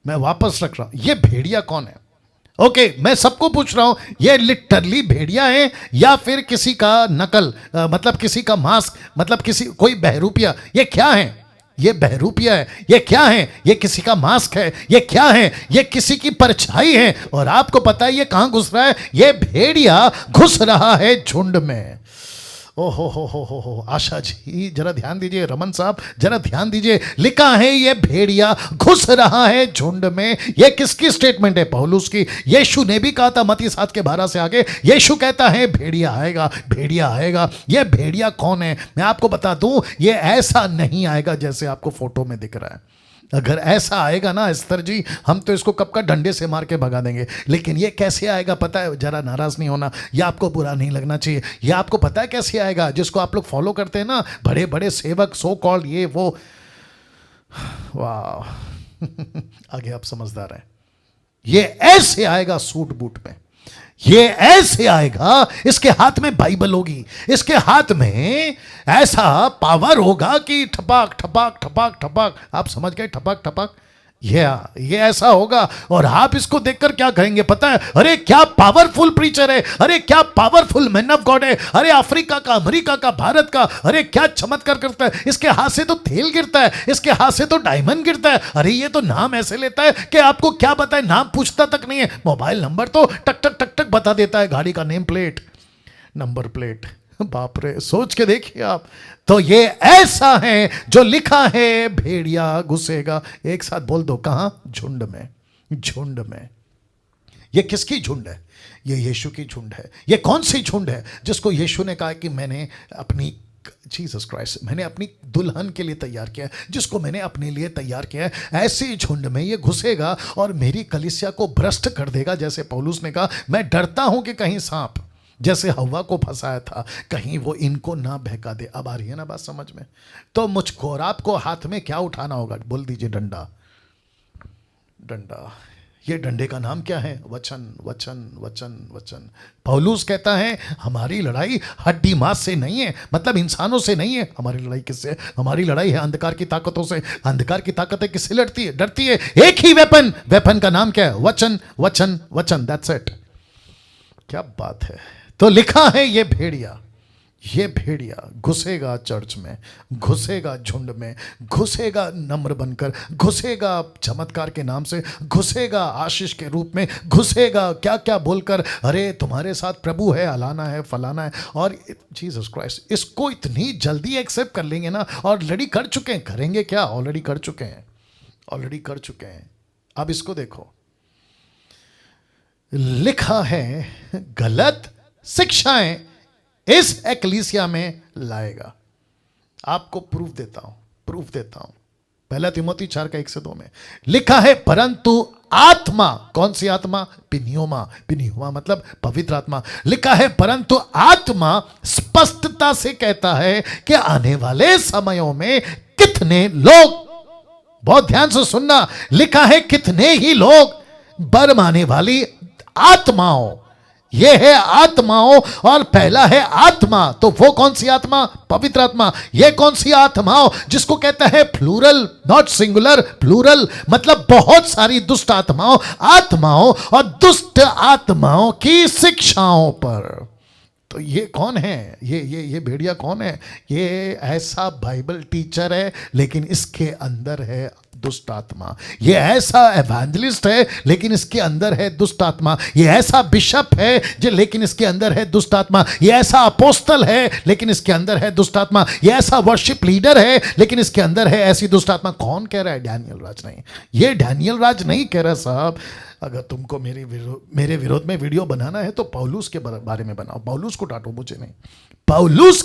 मैं वापस रख रहा हूं, ये भेड़िया कौन है? ओके, मैं सबको पूछ रहा हूं, ये लिटरली भेड़िया है या फिर किसी का नकल, मतलब किसी का मास्क, मतलब किसी कोई बहरूपिया? ये क्या है? ये बहरूपिया है। ये क्या है? ये किसी का मास्क है। ये क्या है? ये किसी की परछाई है। और आपको पता है ये कहां घुस रहा है? ये भेड़िया घुस रहा है झुंड में। ओहो हो। आशा जी जरा ध्यान दीजिए, रमन साहब जरा ध्यान दीजिए। लिखा है ये भेड़िया घुस रहा है झुंड में। ये किसकी स्टेटमेंट है? पौलुस की। यीशु ने भी कहा था मत्ती 7 के 12 से आगे, यीशु कहता है भेड़िया आएगा, भेड़िया आएगा। ये भेड़िया कौन है? मैं आपको बता दूं, ये ऐसा नहीं आएगा जैसे आपको फोटो में दिख रहा है। अगर ऐसा आएगा ना अस्तर जी, हम तो इसको कब का डंडे से मार के भगा देंगे। लेकिन ये कैसे आएगा पता है? जरा नाराज नहीं होना, या आपको बुरा नहीं लगना चाहिए। ये आपको पता है कैसे आएगा? जिसको आप लोग फॉलो करते हैं ना, बड़े बड़े सेवक, सो कॉल्ड, ये वो, वाह। आगे आप समझदार हैं। ये ऐसे आएगा सूट बूट में, ये ऐसे आएगा, इसके हाथ में बाइबल होगी, इसके हाथ में ऐसा पावर होगा कि ठपाक ठपाक ठपाक ठपाक, आप समझ गए? ठपाक ठपाक, ये ऐसा होगा। और आप इसको देखकर क्या कहेंगे पता है? अरे क्या पावरफुल प्रीचर है, अरे क्या पावरफुल मैन ऑफ गॉड है, अरे अफ्रीका का, अमेरिका का, भारत का, अरे क्या चमत्कार करता है। इसके हाथ से तो तेल गिरता है, इसके हाथ से तो डायमंड गिरता है। अरे ये तो नाम ऐसे लेता है कि आपको क्या बताए, नाम पूछता तक नहीं है। मोबाइल नंबर तो टक टक टक टक बता देता है, गाड़ी का नेम प्लेट, नंबर प्लेट। बाप रे, सोच के देखिए आप। तो ये ऐसा है जो लिखा है भेड़िया घुसेगा। एक साथ बोल दो, कहां? झुंड में, झुंड में। ये किसकी झुंड है? ये यीशु की झुंड है। ये कौन सी झुंड है? जिसको यीशु ने कहा कि मैंने अपनी, जीसस क्राइस्ट, मैंने अपनी दुल्हन के लिए तैयार किया है, जिसको मैंने अपने लिए तैयार किया है। ऐसी झुंड में ये घुसेगा और मेरी कलीसिया को भ्रष्ट कर देगा। जैसे पौलुस ने कहा, मैं डरता हूं कि कहीं सांप, जैसे हवा को फंसाया था, कहीं वो इनको ना बहका दे। अब आ रही है ना बात समझ में? तो मुझको और आपको हाथ में क्या उठाना होगा? बोल दीजिए डंडा। डंडा, ये डंडे का नाम क्या है? वचन, वचन, वचन, वचन। पौलुस कहता है हमारी लड़ाई हड्डी मांस से नहीं है, मतलब इंसानों से नहीं है। हमारी लड़ाई किससे? हमारी लड़ाई है अंधकार की ताकतों से। अंधकार की ताकतें किससे लड़ती है? डरती है। एक ही वेपन, वेपन का नाम क्या है? वचन, वचन, वचन। That's it. क्या बात है। तो लिखा है ये भेड़िया घुसेगा चर्च में, घुसेगा झुंड में, घुसेगा नम्र बनकर, घुसेगा चमत्कार के नाम से, घुसेगा आशीष के रूप में, घुसेगा क्या क्या बोलकर, अरे तुम्हारे साथ प्रभु है, अलाना है, फलाना है। और जीसस क्राइस्ट इसको इतनी जल्दी एक्सेप्ट कर लेंगे ना, ऑलरेडी कर चुके हैं। करेंगे क्या? ऑलरेडी कर चुके हैं, ऑलरेडी कर चुके हैं। अब इसको देखो, लिखा है गलत शिक्षाएं इस एकलीसिया में लाएगा। आपको प्रूफ देता हूं। पहला तिमोथी 4:1-2 में लिखा है परंतु आत्मा, कौन सी आत्मा? पिन्योमा। पिन्योमा मतलब पवित्र आत्मा। लिखा है परंतु आत्मा स्पष्टता से कहता है कि आने वाले समयों में कितने लोग, बहुत ध्यान से सुनना, लिखा है कितने ही लोग बरमाने वाली आत्माओं, यह है आत्माओं। और पहला है आत्मा, तो वो कौन सी आत्मा? पवित्र आत्मा। यह कौन सी आत्माओं? जिसको कहता है प्लूरल, नॉट सिंगुलर, प्लूरल मतलब बहुत सारी दुष्ट आत्माओं और दुष्ट आत्माओं की शिक्षाओं पर। तो ये कौन है? ये भेड़िया कौन है? ये ऐसा बाइबल टीचर है लेकिन इसके अंदर है दुष्ट आत्मा। ये ऐसा एवेंजलिस्ट है लेकिन इसके अंदर है दुष्ट आत्मा। ये ऐसा बिशप है जो, लेकिन इसके अंदर है दुष्ट आत्मा। ये ऐसा अपोस्तल है लेकिन इसके अंदर है दुष्ट आत्मा। ये ऐसा वर्शिप लीडर है लेकिन इसके अंदर है ऐसी दुष्ट आत्मा। कौन कह रहा है? डैनियल राज नहीं। ये डैनियल राज नहीं कह रहा साहब। अगर तुमको मेरे विरोध में वीडियो बनाना है तो पौलुस के बारे में बनाओ। पौलुस को डांटो, मुझे नहीं। पौलुस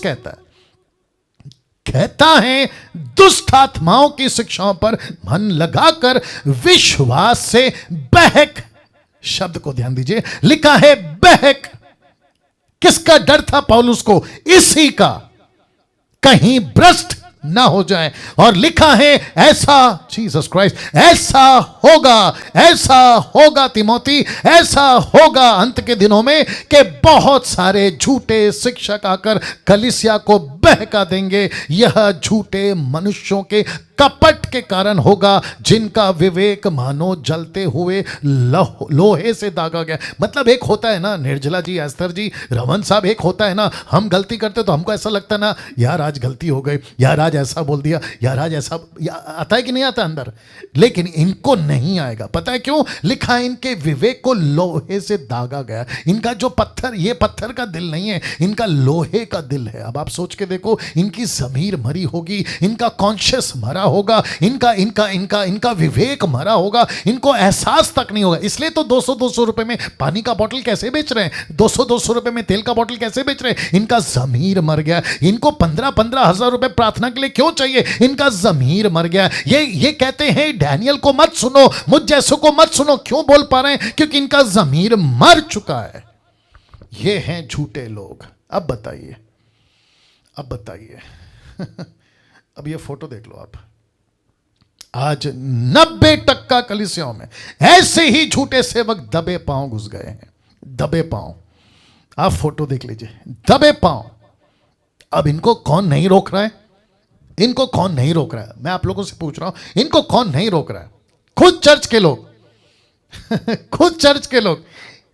कहता है दुष्ट आत्माओं की शिक्षाओं पर मन लगाकर विश्वास से बहक। शब्द को ध्यान दीजिए, लिखा है बहक। किसका डर था पौलुस को? इसी का, कहीं भ्रष्ट ना हो जाए। और लिखा है ऐसा, जीसस क्राइस्ट, ऐसा होगा तिमोथी, ऐसा होगा अंत के दिनों में कि बहुत सारे झूठे शिक्षक आकर कलीसिया को बहका देंगे। यह झूठे मनुष्यों के कपट के कारण होगा, जिनका विवेक मानो जलते हुए लोहे से दागा गया। मतलब एक होता है ना, निर्जला जी, एस्तर जी, रमन साहब, एक होता है ना, हम गलती करते तो हमको ऐसा लगता है ना, यार आज गलती हो गई, यार आज ऐसा बोल दिया, यार आज ऐसा, आता है कि नहीं आता अंदर? लेकिन इनको नहीं आएगा। पता है क्यों? लिखा है इनके विवेक को लोहे से दागा गया। इनका जो पत्थर, ये पत्थर का दिल नहीं है, इनका लोहे का दिल है। अब आप सोच के देखो, इनकी ज़मीर मरी होगी, इनका कॉन्शियस मरा होगा, इनका विवेक मरा होगा, इनको एहसास तक नहीं होगा। इसलिए तो 200-200 रुपए में पानी का बोतल कैसे बेच रहे हैं, 200-200 रुपए में तेल का बोतल कैसे बेच रहे हैं? इनका ज़मीर मर गया। इनको 15-15 हजार रुपए प्रार्थना के लिए क्यों चाहिए? इनका ज़मीर मर गया। ये कहते हैं डैनियल को मत सुनो, मुझ जैसों को मत सुनो। क्यों बोल पा रहे हैं? क्योंकि इनका ज़मीर मर चुका है। ये हैं झूठे लोग। अब बताइए अब ये फोटो देख लो आप। आज 90% कलीसियाओं में ऐसे ही झूठे सेवक दबे पांव घुस गए हैं। दबे पांव, आप फोटो देख लीजिए, दबे पांव। अब इनको कौन नहीं रोक रहा है? इनको कौन नहीं रोक रहा है? मैं आप लोगों से पूछ रहा हूं, इनको कौन नहीं रोक रहा है? खुद चर्च के लोग खुद चर्च के लोग।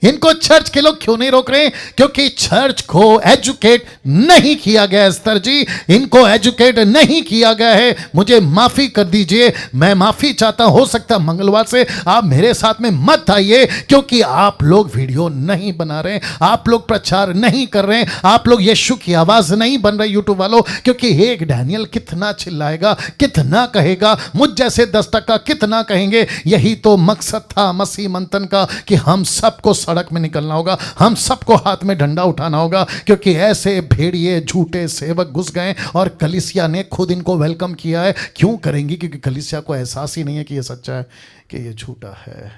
इनको चर्च के लोग क्यों नहीं रोक रहे हैं? क्योंकि चर्च को एजुकेट नहीं किया गया है। स्तर जी, इनको एजुकेट नहीं किया गया है। मुझे माफी कर दीजिए, मैं माफी चाहता। हो सकता मंगलवार से आप मेरे साथ में मत आइए, क्योंकि आप लोग वीडियो नहीं बना रहे, आप लोग प्रचार नहीं कर रहे, आप लोग यीशु की आवाज नहीं बन रहे यूट्यूब वालों। क्योंकि एक डैनियल कितना चिल्लाएगा, कितना कहेगा, मुझ जैसे 10% कितना कहेंगे। यही तो मकसद था मसीह मंथन का, कि हम सबको सड़क में निकलना होगा, हम सबको हाथ में डंडा उठाना होगा। क्योंकि ऐसे भेड़िए झूठे सेवक घुस गए और कलीसिया ने खुद इनको वेलकम किया है। क्यों करेंगी? क्योंकि कलीसिया को एहसास ही नहीं है कि ये सच्चा है, कि ये झूठा है।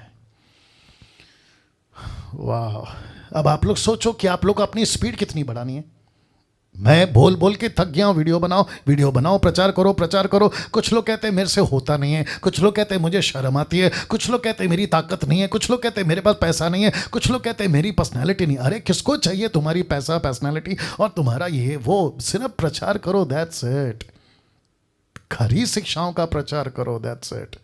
वाह। अब आप लोग सोचो कि आप लोग को अपनी स्पीड कितनी बढ़ानी है। मैं बोल बोल के थक गया हूं, वीडियो बनाओ, प्रचार करो। कुछ लोग कहते हैं मेरे से होता नहीं है, कुछ लोग कहते हैं मुझे शर्म आती है, कुछ लोग कहते हैं मेरी ताकत नहीं है, कुछ लोग कहते हैं मेरे पास पैसा नहीं है, कुछ लोग कहते हैं मेरी पर्सनैलिटी नहीं। अरे किसको चाहिए तुम्हारी पैसा, पर्सनैलिटी और तुम्हारा ये वो? सिर्फ प्रचार करो, दैट्स इट। खरी शिक्षाओं का प्रचार करो, दैट्स इट।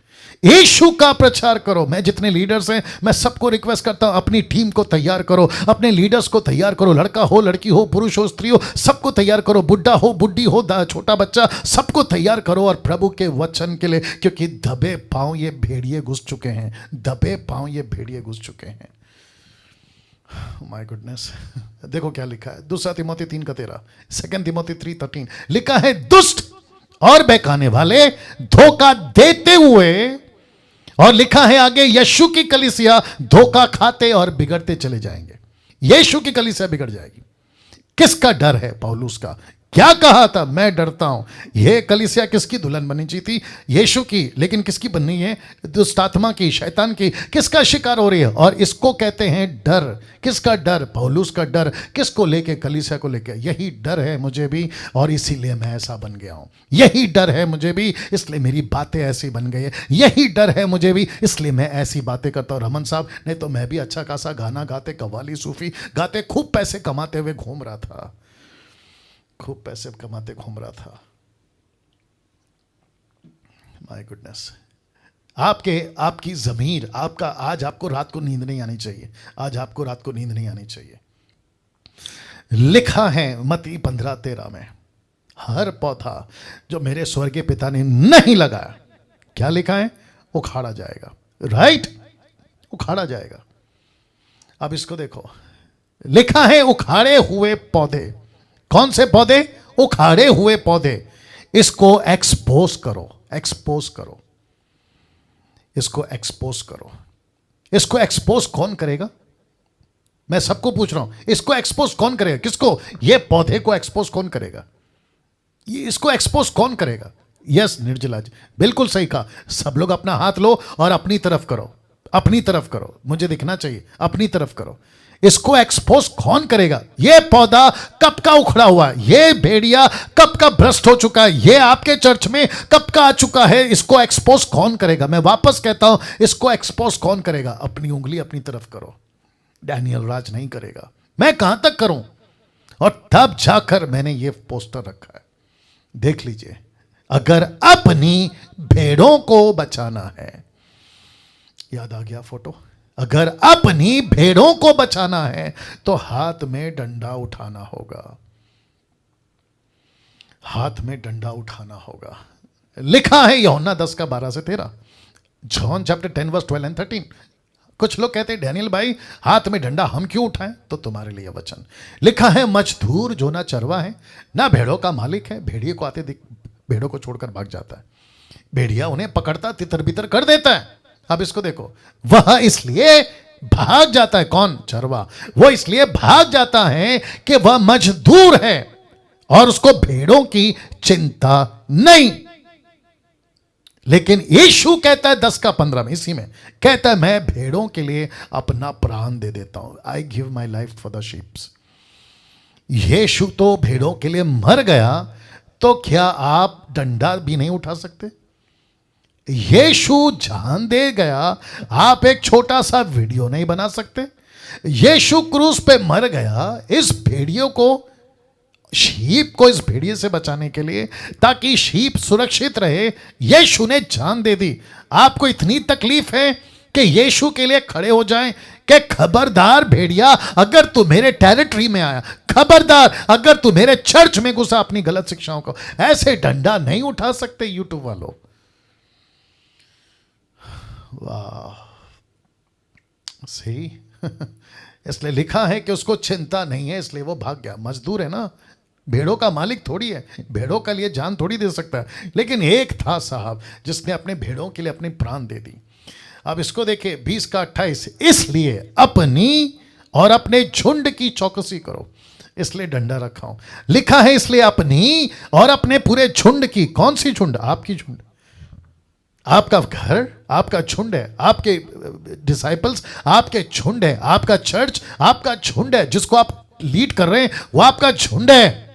यीशु का प्रचार करो। मैं जितने लीडर्स हैं, मैं सबको रिक्वेस्ट करता हूं, अपनी टीम को तैयार करो, अपने लीडर्स को तैयार करो। लड़का हो, लड़की हो, पुरुष हो, स्त्री हो, सबको तैयार करो। बुढ़ा हो, बुढ़ी हो, छोटा बच्चा, सबको तैयार करो और प्रभु के वचन के लिए। क्योंकि दबे पांव ये भेड़िए घुस चुके हैं, दबे पांव ये भेड़िए घुस चुके हैं। My goodness. देखो क्या लिखा है, 2 तिमोथी 3:13, 2 तिमोथी 3:13 लिखा है, दुष्ट और बहकाने वाले, धोखा देते हुए, और लिखा है आगे, यीशु की कलीसिया धोखा खाते और बिगड़ते चले जाएंगे। यीशु की कलीसिया बिगड़ जाएगी। किसका डर है? पौलुस का। क्या कहा था? मैं डरता हूं। यह कलीसिया किसकी दुल्हन बनी थी? यीशु की। लेकिन किसकी बननी है? दुष्ट आत्मा की, शैतान की। किसका शिकार हो रही है? और इसको कहते हैं डर। किसका डर? पौलुस का डर। किसको लेके? कलीसिया को लेके। यही डर है मुझे भी, और इसीलिए मैं ऐसा बन गया हूं। यही डर है मुझे भी, इसलिए मेरी बातें ऐसी बन गई है। यही डर है मुझे भी, इसलिए मैं ऐसी बातें करता हूं। रमन साहब, नहीं तो मैं भी अच्छा खासा गाना गाते, कव्वाली सूफी गाते, खूब पैसे कमाते हुए घूम रहा था, खूब पैसे कमाते घूम रहा था। My goodness. आपकी ज़मीर, आज आपको रात को नींद नहीं आनी चाहिए। आज आपको रात को नींद नहीं आनी चाहिए। लिखा है मत्ती 15:13 में, हर पौधा जो मेरे स्वर्गीय पिता ने नहीं लगाया, क्या लिखा है? उखाड़ा जाएगा। राइट, उखाड़ा जाएगा। अब इसको देखो, लिखा है उखाड़े हुए पौधे। कौन से पौधे? उखाड़े हुए पौधे। इसको एक्सपोज करो, एक्सपोज करो, इसको एक्सपोज करो। इसको एक्सपोज कौन करेगा? मैं सबको पूछ रहा हूं, इसको एक्सपोज कौन करेगा? किसको? ये पौधे को एक्सपोज कौन करेगा? ये इसको एक्सपोज कौन करेगा? यस निर्जला जी, बिल्कुल सही कहा। सब लोग अपना हाथ लो और अपनी तरफ करो, अपनी तरफ करो, मुझे दिखना चाहिए, अपनी तरफ करो। इसको एक्सपोज कौन करेगा? ये पौधा कब का उखड़ा हुआ है? ये भेड़िया कब का भ्रष्ट हो चुका है? ये आपके चर्च में कब का आ चुका है? इसको एक्सपोज कौन करेगा? मैं वापस कहता हूं, इसको एक्सपोज कौन करेगा? अपनी उंगली अपनी तरफ करो। डैनियल राज नहीं करेगा। मैं कहां तक करूं? और तब जाकर मैंने ये पोस्टर रखा है, देख लीजिए। अगर अपनी भेड़ों को बचाना है, याद आ गया फोटो, अगर अपनी भेड़ों को बचाना है तो हाथ में डंडा उठाना होगा, हाथ में डंडा उठाना होगा। लिखा है यूहन्ना 10:12-13, जॉन चैप्टर 10:12-13। कुछ लोग कहते हैं डैनियल भाई हाथ में डंडा हम क्यों उठाएं? तो तुम्हारे लिए वचन लिखा है, मजदूर जो ना चरवा है ना भेड़ों का मालिक है, भेड़िए को आते भेड़ों को छोड़कर भाग जाता है, भेड़िया उन्हें पकड़ता तितर बितर कर देता है। अब इसको देखो, वह इसलिए भाग जाता है। कौन? चरवा। वो इसलिए भाग जाता है कि वह मजदूर है और उसको भेड़ों की चिंता नहीं। लेकिन यीशु कहता है 10:15 में, इसी में कहता है, मैं भेड़ों के लिए अपना प्राण दे देता हूं। I give my life for the sheeps. यीशु तो भेड़ों के लिए मर गया, तो क्या आप डंडा भी नहीं उठा सकते? यीशु जान दे गया, आप एक छोटा सा वीडियो नहीं बना सकते? यीशु क्रूस पे मर गया इस भेड़ियों को, शीप को, इस भेड़िए से बचाने के लिए, ताकि शीप सुरक्षित रहे। यीशु ने जान दे दी। आपको इतनी तकलीफ है कि यीशु के लिए खड़े हो जाएं कि खबरदार भेड़िया, अगर तू मेरे टेरिटरी में आया, खबरदार अगर तू मेरे चर्च में घुसा अपनी गलत शिक्षाओं को, ऐसे डंडा नहीं उठा सकते यूट्यूब वालों। वाह, सही। इसलिए लिखा है कि उसको चिंता नहीं है, इसलिए वो भाग गया। मजदूर है ना, भेड़ों का मालिक थोड़ी है, भेड़ों का लिए जान थोड़ी दे सकता है। लेकिन एक था साहब जिसने अपने भेड़ों के लिए अपनी प्राण दे दी। अब इसको देखिए 20:28, इसलिए अपनी और अपने झुंड की चौकसी करो। इसलिए डंडा रखा हूं। लिखा है इसलिए अपनी और अपने पूरे झुंड की। कौन सी झुंड? आपकी झुंड। आपका घर आपका झुंड है, आपके डिसाइपल्स आपके झुंड है, आपका चर्च आपका झुंड है, जिसको आप लीड कर रहे हैं वो आपका झुंड है।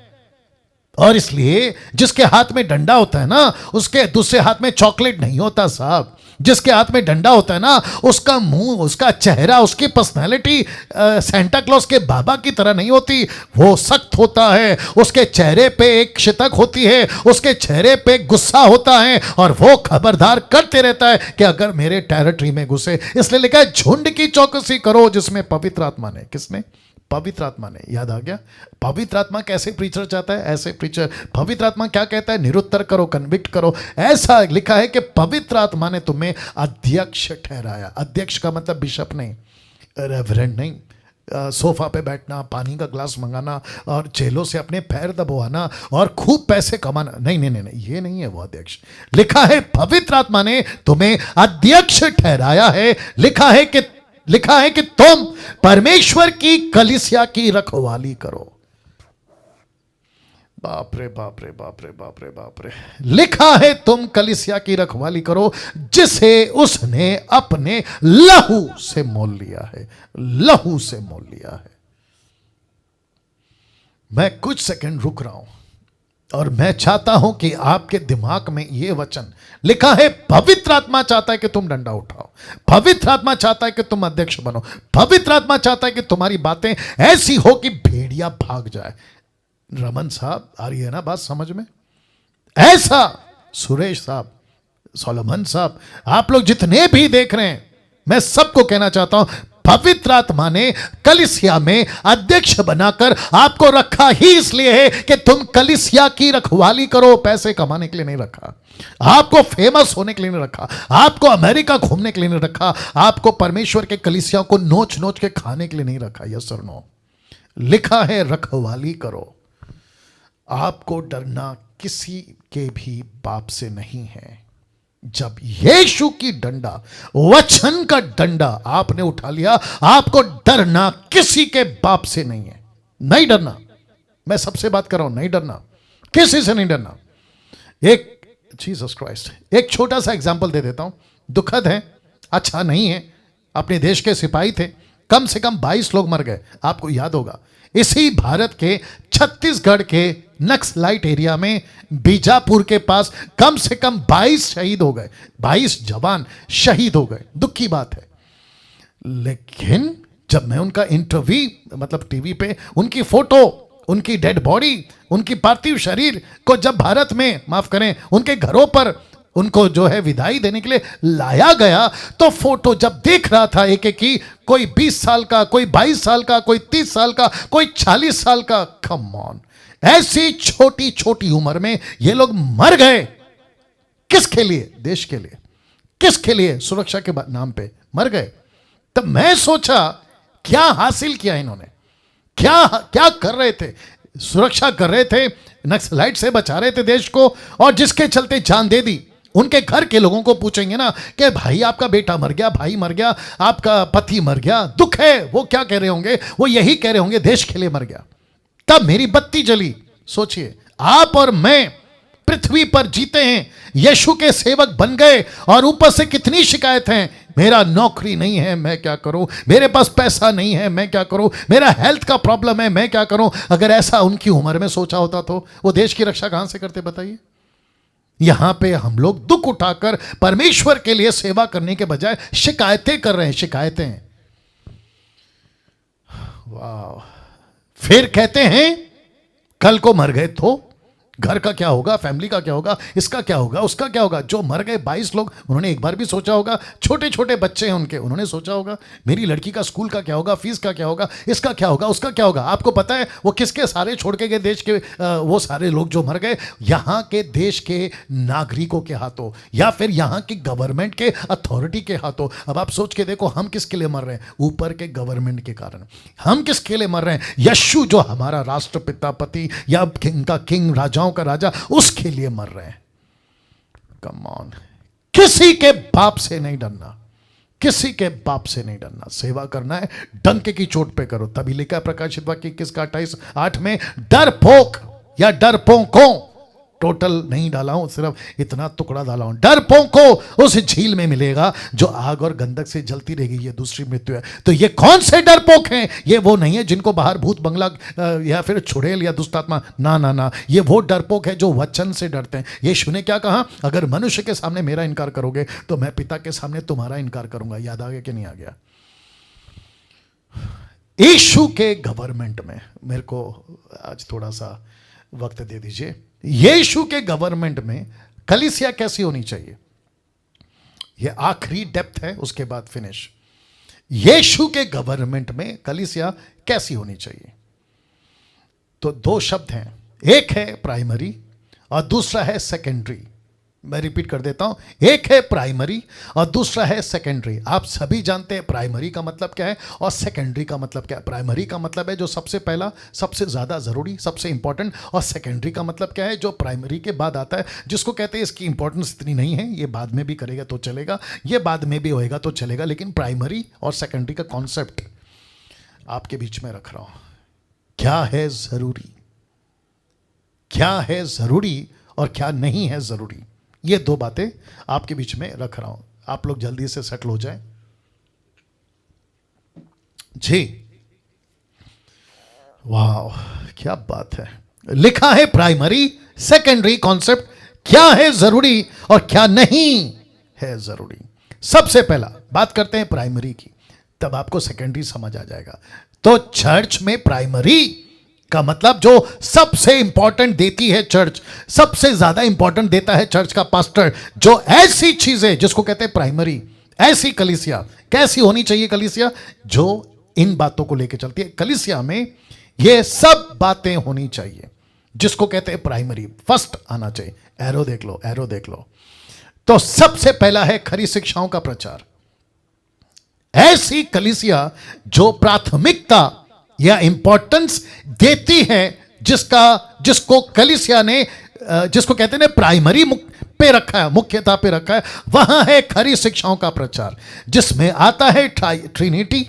और इसलिए जिसके हाथ में डंडा होता है ना, उसके दूसरे हाथ में चॉकलेट नहीं होता साहब। जिसके हाथ में डंडा होता है ना, उसका मुंह, उसका चेहरा, उसकी पर्सनालिटी सेंटा क्लॉज के बाबा की तरह नहीं होती। वो सख्त होता है, उसके चेहरे पे एक शितक होती है, उसके चेहरे पे गुस्सा होता है, और वो खबरदार करते रहता है कि अगर मेरे टेरिटरी में घुसे। इसलिए लिखा है झुंड की चौकसी करो जिसमें पवित्र आत्मा ने, किसने? पवित्र आत्मा ने। याद आ गया? पवित्र आत्मा कैसे प्रीचर चाहता है? ऐसे प्रीचर। पवित्र आत्मा क्या कहता है? निरुत्तर करो, कन्विक्ट करो। ऐसा लिखा है कि पवित्र आत्मा ने तुम्हें अध्यक्ष ठहराया। अध्यक्ष का मतलब बिशप नहीं, रेवरेंड नहीं, सोफा पे बैठना, पानी का ग्लास मंगाना और जेलों से अपने पैर दबवाना और खूब पैसे कमाना, नहीं नहीं नहीं नहीं, ये नहीं है वो अध्यक्ष। लिखा है पवित्र आत्मा ने तुम्हें अध्यक्ष ठहराया है। लिखा है कि तुम परमेश्वर की कलीसिया की रखवाली करो। बाप रे बाप रे बाप रे बाप रे बाप रे। लिखा है तुम कलीसिया की रखवाली करो जिसे उसने अपने लहू से मोल लिया है। लहू से मोल लिया है। मैं कुछ सेकंड रुक रहा हूं और मैं चाहता हूं कि आपके दिमाग में यह वचन लिखा है। पवित्र आत्मा चाहता है कि तुम डंडा उठाओ। पवित्र आत्मा चाहता है कि तुम अध्यक्ष बनो। पवित्र आत्मा चाहता है कि तुम्हारी बातें ऐसी हो कि भेड़िया भाग जाए। रमन साहब, आ रही है ना बात समझ में? ऐसा सुरेश साहब, सोलोमन साहब, आप लोग जितने भी देख रहे हैं, मैं सबको कहना चाहता हूं, पवित्र आत्मा ने कलीसिया में अध्यक्ष बनाकर आपको रखा ही इसलिए है कि तुम कलीसिया की रखवाली करो। पैसे कमाने के लिए नहीं रखा, आपको फेमस होने के लिए नहीं रखा, आपको अमेरिका घूमने के लिए नहीं रखा, आपको परमेश्वर के कलीसिया को नोच नोच के खाने के लिए नहीं रखा। यस और नो? लिखा है रखवाली करो। आपको डरना किसी के भी बाप से नहीं है। जब यीशु की डंडा, वचन का डंडा आपने उठा लिया, आपको डरना किसी के बाप से नहीं है। नहीं डरना। मैं सबसे बात कर रहा हूं, नहीं डरना, किसी से नहीं डरना। एक जीसस क्राइस्ट, एक छोटा सा एग्जांपल दे देता हूं, दुखद है, अच्छा नहीं है। अपने देश के सिपाही थे, कम से कम 22 लोग मर गए। आपको याद होगा, इसी भारत के छत्तीसगढ़ के नक्सलाइट एरिया में बीजापुर के पास कम से कम 22 शहीद हो गए, 22 जवान शहीद हो गए। दुख की बात है। लेकिन जब मैं उनका इंटरव्यू, मतलब टीवी पे उनकी फोटो, उनकी डेड बॉडी, उनकी पार्थिव शरीर को जब भारत में, माफ करें, उनके घरों पर उनको जो है विदाई देने के लिए लाया गया, तो फोटो जब देख रहा था एक एक की, कोई 20 साल का, कोई 22 साल का, कोई 30 साल का, कोई 40 साल का। कम ऑन, ऐसी छोटी छोटी उम्र में ये लोग मर गए। किसके लिए? देश के लिए। किसके लिए? सुरक्षा के नाम पे मर गए। तब मैं सोचा, क्या हासिल किया इन्होंने? क्या क्या कर रहे थे? सुरक्षा कर रहे थे, नक्सलाइट से बचा रहे थे देश को, और जिसके चलते जान दे दी। उनके घर के लोगों को पूछेंगे ना कि भाई आपका बेटा मर गया, भाई मर गया, आपका पति मर गया, दुख है। वो क्या कह रहे होंगे? वो यही कह रहे होंगे, देश के लिए मर गया। तब मेरी बत्ती जली। सोचिए, आप और मैं पृथ्वी पर जीते हैं, यीशु के सेवक बन गए, और ऊपर से कितनी शिकायत है। मेरा नौकरी नहीं है, मैं क्या करूं? मेरे पास पैसा नहीं है, मैं क्या करूं? मेरा हेल्थ का प्रॉब्लम है, मैं क्या करूं? अगर ऐसा उनकी उम्र में सोचा होता तो वो देश की रक्षा कहां से करते, बताइए? यहां पे हम लोग दुख उठाकर परमेश्वर के लिए सेवा करने के बजाय शिकायतें कर रहे हैं, शिकायतें। वाह। फिर कहते हैं कल को मर गए तो घर का क्या होगा, फैमिली का क्या होगा, इसका क्या होगा, उसका क्या होगा। जो मर गए 22 लोग, उन्होंने एक बार भी सोचा होगा? छोटे छोटे बच्चे हैं उनके, उन्होंने सोचा होगा मेरी लड़की का स्कूल का क्या होगा, फीस का क्या होगा, इसका क्या होगा, उसका क्या होगा। आपको पता है वो किसके सारे छोड़ के गए देश के? वो सारे लोग जो मर गए, यहाँ के देश के नागरिकों के हाथों, या फिर यहाँ की गवर्नमेंट के अथॉरिटी के हाथों। अब आप सोच के देखो, हम किसके लिए मर रहे हैं? ऊपर के गवर्नमेंट के कारण। हम किसके लिए मर रहे हैं? यीशु जो हमारा राष्ट्रपिता, पति, या किंग का किंग, राजाओं का राजा, उसके लिए मर रहे हैं। Come on. किसी के बाप से नहीं डरना, किसी के बाप से नहीं डरना। सेवा करना है, डंके की चोट पे करो। तभी लिखा प्रकाशित वाक्य 21:28 में, डरपोक या डरपोकों टोटल नहीं डाला हूं, सिर्फ इतना टुकड़ा डाला हूं। डरपोकों को उस झील में मिलेगा जो आग और गंधक से जलती रहेगी, ये दूसरी मृत्यु है। तो ये कौन से डरपोक हैं? ये वो नहीं है जिनको बाहर भूत बंगला या फिर छुड़ैल या दुष्टात्मा, ना ना ना, ये वो डरपोक है जो वचन से डरते हैं। यीशु ने क्या कहा? अगर मनुष्य के सामने मेरा इनकार करोगे तो मैं पिता के सामने तुम्हारा इनकार करूंगा। याद आ गया कि नहीं आ गया? यीशु के गवर्नमेंट में, मेरे को आज थोड़ा सा वक्त दे दीजिए। यीशु के गवर्नमेंट में कलीसिया कैसी होनी चाहिए? यह आखिरी डेप्थ है, उसके बाद फिनिश। यीशु के गवर्नमेंट में कलीसिया कैसी होनी चाहिए? तो दो शब्द हैं, एक है प्राइमरी और दूसरा है सेकेंडरी। मैं रिपीट कर देता हूं, एक है प्राइमरी और दूसरा है सेकेंडरी। आप सभी जानते हैं प्राइमरी का मतलब क्या है और सेकेंडरी का मतलब क्या है। प्राइमरी का मतलब है जो सबसे पहला, सबसे ज्यादा जरूरी, सबसे इंपॉर्टेंट, और सेकेंडरी का मतलब क्या है? जो प्राइमरी के बाद आता है, जिसको कहते हैं इसकी इंपॉर्टेंस इतनी नहीं है, ये बाद में भी करेगा तो चलेगा, ये बाद में भी होएगा तो चलेगा, लेकिन प्राइमरी और सेकेंडरी का कॉन्सेप्ट आपके बीच में रख रहा हूं। क्या है जरूरी, क्या है जरूरी और क्या नहीं है जरूरी, ये दो बातें आपके बीच में रख रहा हूं। आप लोग जल्दी से सेटल हो जाएं जी। वाह, क्या बात है। लिखा है प्राइमरी, सेकेंडरी कॉन्सेप्ट, क्या है जरूरी और क्या नहीं है जरूरी। सबसे पहला बात करते हैं प्राइमरी की, तब आपको सेकेंडरी समझ आ जाएगा। तो चर्च में प्राइमरी का मतलब जो सबसे इंपॉर्टेंट देती है चर्च, सबसे ज्यादा इंपॉर्टेंट देता है चर्च का पास्टर, जो ऐसी चीजें जिसको कहते हैं प्राइमरी, ऐसी कलीसिया कैसी होनी चाहिए? कलीसिया जो इन बातों को लेकर चलती है। कलीसिया में ये सब बातें होनी चाहिए जिसको कहते हैं प्राइमरी, फर्स्ट आना चाहिए। एरो देख लो, एरो देख लो। तो सबसे पहला है खरी शिक्षाओं का प्रचार। ऐसी कलीसिया जो प्राथमिकता या इंपॉर्टेंस देती है, जिसको कलीसिया ने, जिसको कहते हैं प्राइमरी पे रखा है, मुख्यता पे रखा है, वहां है खरी शिक्षाओं का प्रचार, जिसमें आता है Trinity,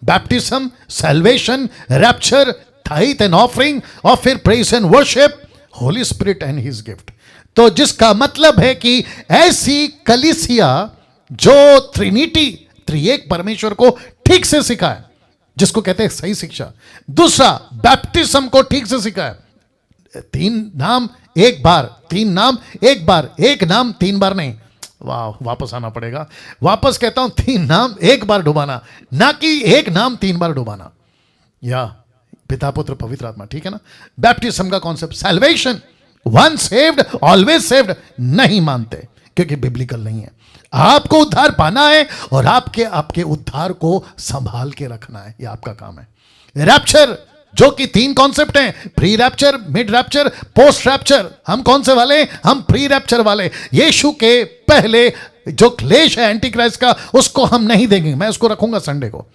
baptism, salvation, rapture, tithe and offering, और फिर praise and worship, Holi spirit and his gift. तो जिसका मतलब है कि ऐसी कलीसिया जो ट्रिनिटी, त्रिएक परमेश्वर को ठीक से सिखाए, जिसको कहते हैं सही शिक्षा। दूसरा, बैप्टिज्म को ठीक से सिखाए। 3 नाम एक बार, 3 नाम एक बार, एक नाम 3 बार नहीं। वाह, वापस आना पड़ेगा। वापस कहता हूं, 3 नाम एक बार डुबाना, ना कि एक नाम 3 बार डुबाना। या पिता पुत्र पवित्र आत्मा, ठीक है ना। बैप्टिज्म का concept, salvation, one saved always saved, नहीं मानते क्योंकि बिब्लिकल नहीं है। आपको उद्धार पाना है और आपके उद्धार को संभाल के रखना है, ये आपका काम है। रैप्चर, जो कि 3 कॉन्सेप्ट हैं, pre rapture, mid rapture, post rapture. हम कौन से वाले? हम प्री रैप्चर वाले। यीशु के पहले जो क्लेश है एंटी क्राइस्ट का, उसको हम नहीं देंगे। मैं उसको रखूंगा संडे को,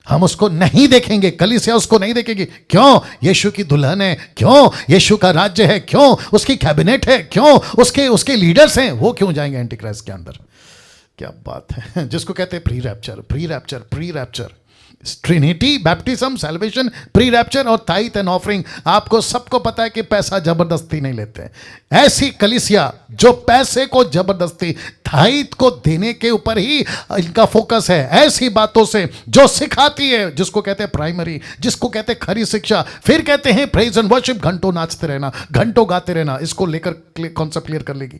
हम उसको नहीं देखेंगे, कलीसिया उसको नहीं देखेगी। क्यों? यीशु की दुल्हन है, क्यों यीशु का राज्य है, क्यों उसकी कैबिनेट है, क्यों उसके लीडर्स हैं, वो क्यों जाएंगे एंटी क्राइस्ट के अंदर? क्या बात है। जिसको कहते हैं pre rapture, pre rapture, pre rapture, Trinity, baptism, salvation, pre rapture और टाइथ एंड ऑफरिंग। आपको सबको पता है कि पैसा जबरदस्ती नहीं लेते। ऐसी कलीसिया जो पैसे को जबरदस्ती, टाइथ को देने के ऊपर ही इनका फोकस है, ऐसी बातों से जो सिखाती है, जिसको कहते हैं प्राइमरी, जिसको कहते हैं खरी शिक्षा। फिर कहते हैं प्रेज एंड वर्शिप, घंटों नाचते रहना, घंटों गाते रहना, इसको लेकर कॉन्सेप्ट क्लियर कर लेगी।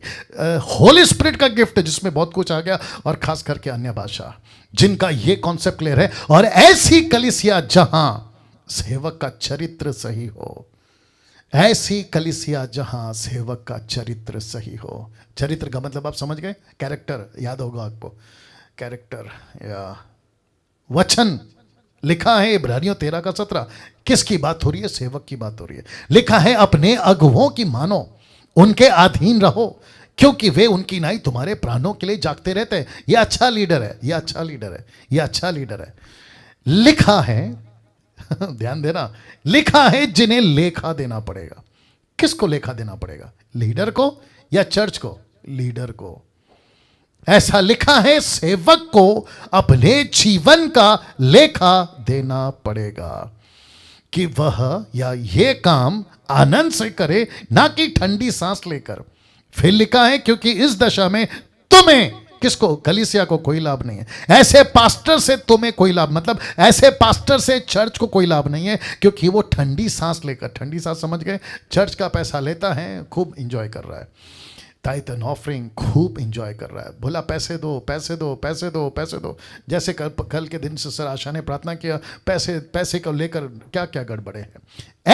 होली स्पिरिट का गिफ्ट, जिसमें बहुत कुछ आ गया, और खास करके अन्य भाषा, जिनका ये कॉन्सेप्ट क्लियर है। और ऐसी कलीसिया जहां सेवक का चरित्र सही हो, ऐसी कलीसिया जहां सेवक का चरित्र सही हो। चरित्र का मतलब आप समझ गए? कैरेक्टर, याद होगा आपको, कैरेक्टर या वचन। लिखा है इब्रानियों 13 का 17, किसकी बात हो रही है? सेवक की बात हो रही है। लिखा है अपने अगुवों की मानो, उनके अधीन रहो, क्योंकि वे उनकी नाई तुम्हारे प्राणों के लिए जागते रहते हैं। यह अच्छा लीडर है, यह अच्छा लीडर है, यह अच्छा लीडर है। लिखा है ध्यान देना, लिखा है जिन्हें लेखा देना पड़ेगा। किसको लेखा देना पड़ेगा? लीडर को या चर्च को? लीडर को। ऐसा लिखा है सेवक को अपने जीवन का लेखा देना पड़ेगा। कि वह या ये काम आनंद से करे, ना कि ठंडी सांस लेकर। फिर लिखा है क्योंकि इस दशा में तुम्हें, किसको? कलीसिया को कोई लाभ नहीं है। ऐसे पास्टर से तुम्हें कोई लाभ, मतलब ऐसे पास्टर से चर्च को कोई लाभ नहीं है, क्योंकि वो ठंडी सांस लेकर, ठंडी सांस समझ गए, चर्च का पैसा लेता है, खूब इंजॉय कर रहा है, टाइथ एंड ऑफरिंग खूब इंजॉय कर रहा है, बोला पैसे दो पैसे दो पैसे दो पैसे दो। जैसे कल के दिन से सर आशा ने प्रार्थना किया, पैसे पैसे को लेकर क्या क्या गड़बड़े हैं।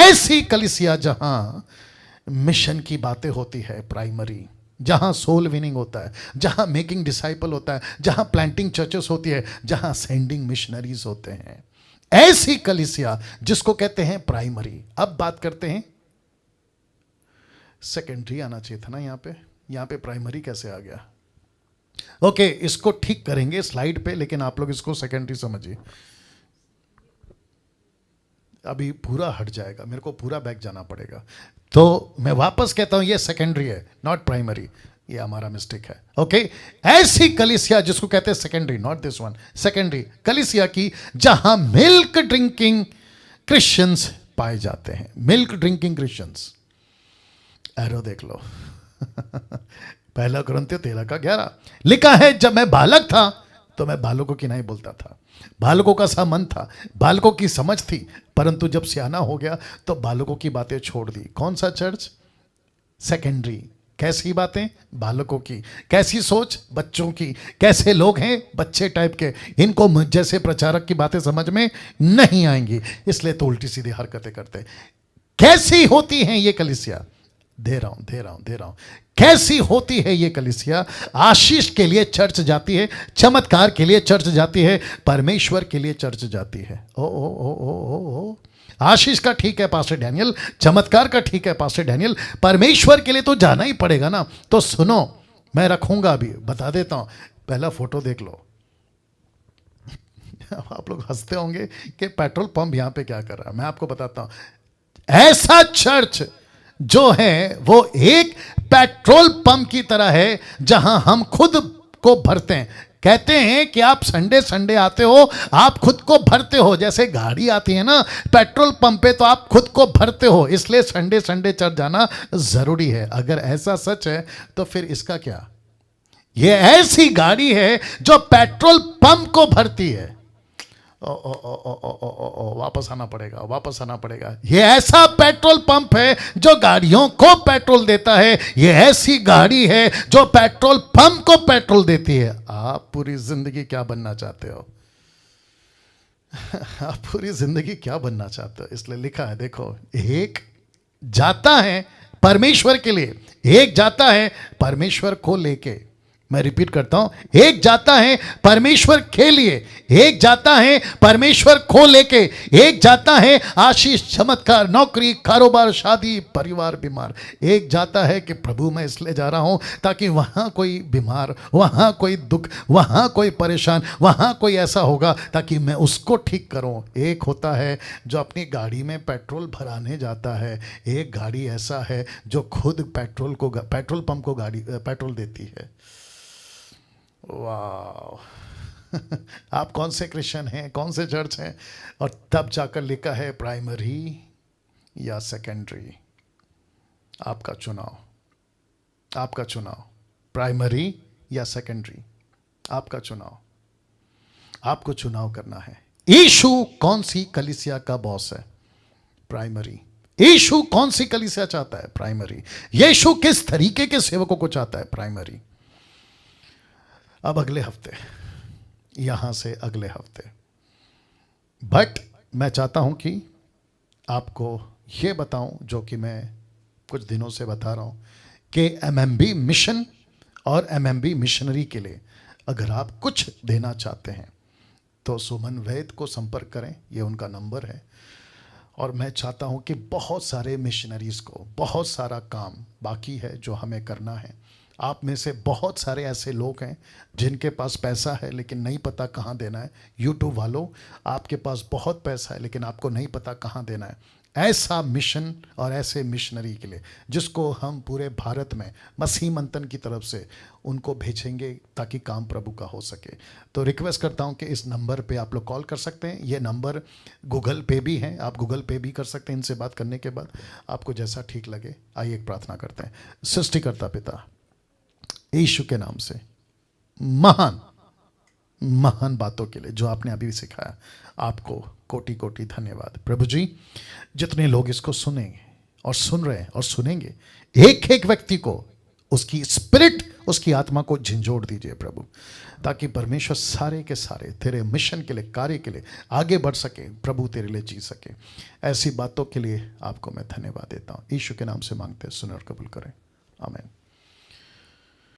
ऐसी कलीसिया जहां मिशन की बातें होती है, प्राइमरी, जहां सोल विनिंग होता है, जहां मेकिंग डिसाइपल होता है, जहां प्लांटिंग चर्चेस होती है, जहां सेंडिंग मिशनरीज होते हैं, ऐसी कलीसिया जिसको कहते हैं प्राइमरी। अब बात करते हैं, सेकेंडरी आना चाहिए था ना यहां पे प्राइमरी कैसे आ गया? ओके, इसको ठीक करेंगे स्लाइड पे, लेकिन आप लोग इसको सेकेंडरी समझिए। अभी पूरा हट जाएगा, मेरे को पूरा बैक जाना पड़ेगा, तो मैं वापस कहता हूं ये सेकेंडरी है, नॉट प्राइमरी। ये हमारा मिस्टेक है। ओके, ऐसी कलीसिया जिसको कहते हैं secondary, not this one, secondary कलीसिया की जहां मिल्क ड्रिंकिंग क्रिश्चियंस पाए जाते हैं। मिल्क ड्रिंकिंग क्रिश्चियंस, एरो देख लो। पहला कुरिन्थियों 13:11 लिखा है, जब मैं बालक था तो मैं बालकों की नहीं बोलता था, बालकों का सा मन था, बालकों की समझ थी, परंतु जब सियाना हो गया तो बालकों की बातें छोड़ दी। कौन सा चर्च? सेकेंडरी। कैसी बातें? बालकों की। कैसी सोच? बच्चों की। कैसे लोग हैं? बच्चे टाइप के। इनको मुझ जैसे प्रचारक की बातें समझ में नहीं आएंगी, इसलिए तो उल्टी सीधी हरकतें करते। कैसी होती हैं ये कलीसिया? दे रहा हूं। कैसी होती है ये कलीसिया? आशीष के लिए चर्च जाती है, चमत्कार के लिए चर्च जाती है, परमेश्वर के लिए चर्च जाती है। ओ ओ ओ ओ ओ ओ आशीष का ठीक है पास्टर डैनियल, चमत्कार का ठीक है पास्टर डैनियल, परमेश्वर के लिए तो जाना ही पड़ेगा ना। तो सुनो, मैं रखूंगा, अभी बता देता हूं, पहला फोटो देख लो। आप लोग हंसते होंगे कि पेट्रोल पंप यहां पे क्या कर रहा है, मैं आपको बताता हूं। ऐसा चर्च जो है वो एक पेट्रोल पंप की तरह है, जहां हम खुद को भरते हैं। कहते हैं कि आप संडे संडे आते हो, आप खुद को भरते हो, जैसे गाड़ी आती है ना पेट्रोल पंप पे, तो आप खुद को भरते हो, इसलिए संडे संडे चर्च जाना जरूरी है। अगर ऐसा सच है तो फिर इसका क्या? ये ऐसी गाड़ी है जो पेट्रोल पंप को भरती है। वापस आना पड़ेगा। ये ऐसा पेट्रोल पंप है जो गाड़ियों को पेट्रोल देता है। ये ऐसी गाड़ी है जो पेट्रोल पंप को पेट्रोल देती है। आप पूरी जिंदगी क्या बनना चाहते हो? आप पूरी जिंदगी क्या बनना चाहते हो? इसलिए लिखा है, देखो, एक जाता है परमेश्वर के लिए, एक जाता है परमेश्वर को लेके। मैं रिपीट करता हूं, एक जाता है परमेश्वर के लिए, एक जाता है परमेश्वर को लेके, एक जाता है आशीष, चमत्कार, नौकरी, कारोबार, शादी, परिवार, बीमार। एक जाता है कि प्रभु मैं इसलिए जा रहा हूं ताकि वहां कोई बीमार, वहां कोई दुख, वहां कोई परेशान, वहां कोई ऐसा होगा ताकि मैं उसको ठीक करूं। एक होता है जो अपनी गाड़ी में पेट्रोल भराने जाता है, एक गाड़ी ऐसा है जो खुद पेट्रोल पंप को गाड़ी पेट्रोल देती है। वाह! आप कौन से क्रिश्चियन हैं, कौन से चर्च हैं? और तब जाकर लिखा है प्राइमरी या सेकेंडरी। आपका चुनाव, प्राइमरी या सेकेंडरी, आपका चुनाव। आपको चुनाव करना है। यीशु कौन सी कलीसिया का बॉस है? प्राइमरी। यीशु कौन सी कलीसिया चाहता है? प्राइमरी। यीशु किस तरीके के सेवकों को चाहता है? प्राइमरी। अब अगले हफ्ते, यहां से अगले हफ्ते, बट मैं चाहता हूं कि आपको यह बताऊं जो कि मैं कुछ दिनों से बता रहा हूं कि एमएमबी मिशन और एमएमबी मिशनरी के लिए अगर आप कुछ देना चाहते हैं तो सुमन वैद को संपर्क करें, ये उनका नंबर है। और मैं चाहता हूं कि बहुत सारे मिशनरीज को, बहुत सारा काम बाकी है जो हमें करना है, आप में से बहुत सारे ऐसे लोग हैं जिनके पास पैसा है लेकिन नहीं पता कहाँ देना है। यूट्यूब वालों, आपके पास बहुत पैसा है लेकिन आपको नहीं पता कहाँ देना है। ऐसा मिशन और ऐसे मिशनरी के लिए जिसको हम पूरे भारत में मसीह मंथन की तरफ से उनको भेजेंगे ताकि काम प्रभु का हो सके। तो रिक्वेस्ट करता हूं कि इस नंबर पे आप लोग कॉल कर सकते हैं। ये नंबर गूगल पे भी है, आप गूगल पे भी कर सकते हैं इनसे बात करने के बाद, आपको जैसा ठीक लगे। आइए एक प्रार्थना करते हैं। सृष्टिकर्ता पिता, यीशु के नाम से महान महान बातों के लिए जो आपने अभी सिखाया, आपको कोटि कोटि धन्यवाद। प्रभु जी, जितने लोग इसको सुनेंगे और सुन रहे हैं और सुनेंगे, एक एक व्यक्ति को उसकी स्पिरिट, उसकी आत्मा को झंझोड़ दीजिए प्रभु, ताकि परमेश्वर सारे के सारे तेरे मिशन के लिए, कार्य के लिए आगे बढ़ सके प्रभु, तेरे लिए जी सके। ऐसी बातों के लिए आपको मैं धन्यवाद देता हूँ। यीशु के नाम से मांगते हैं, सुने और कबूल करें। आमीन।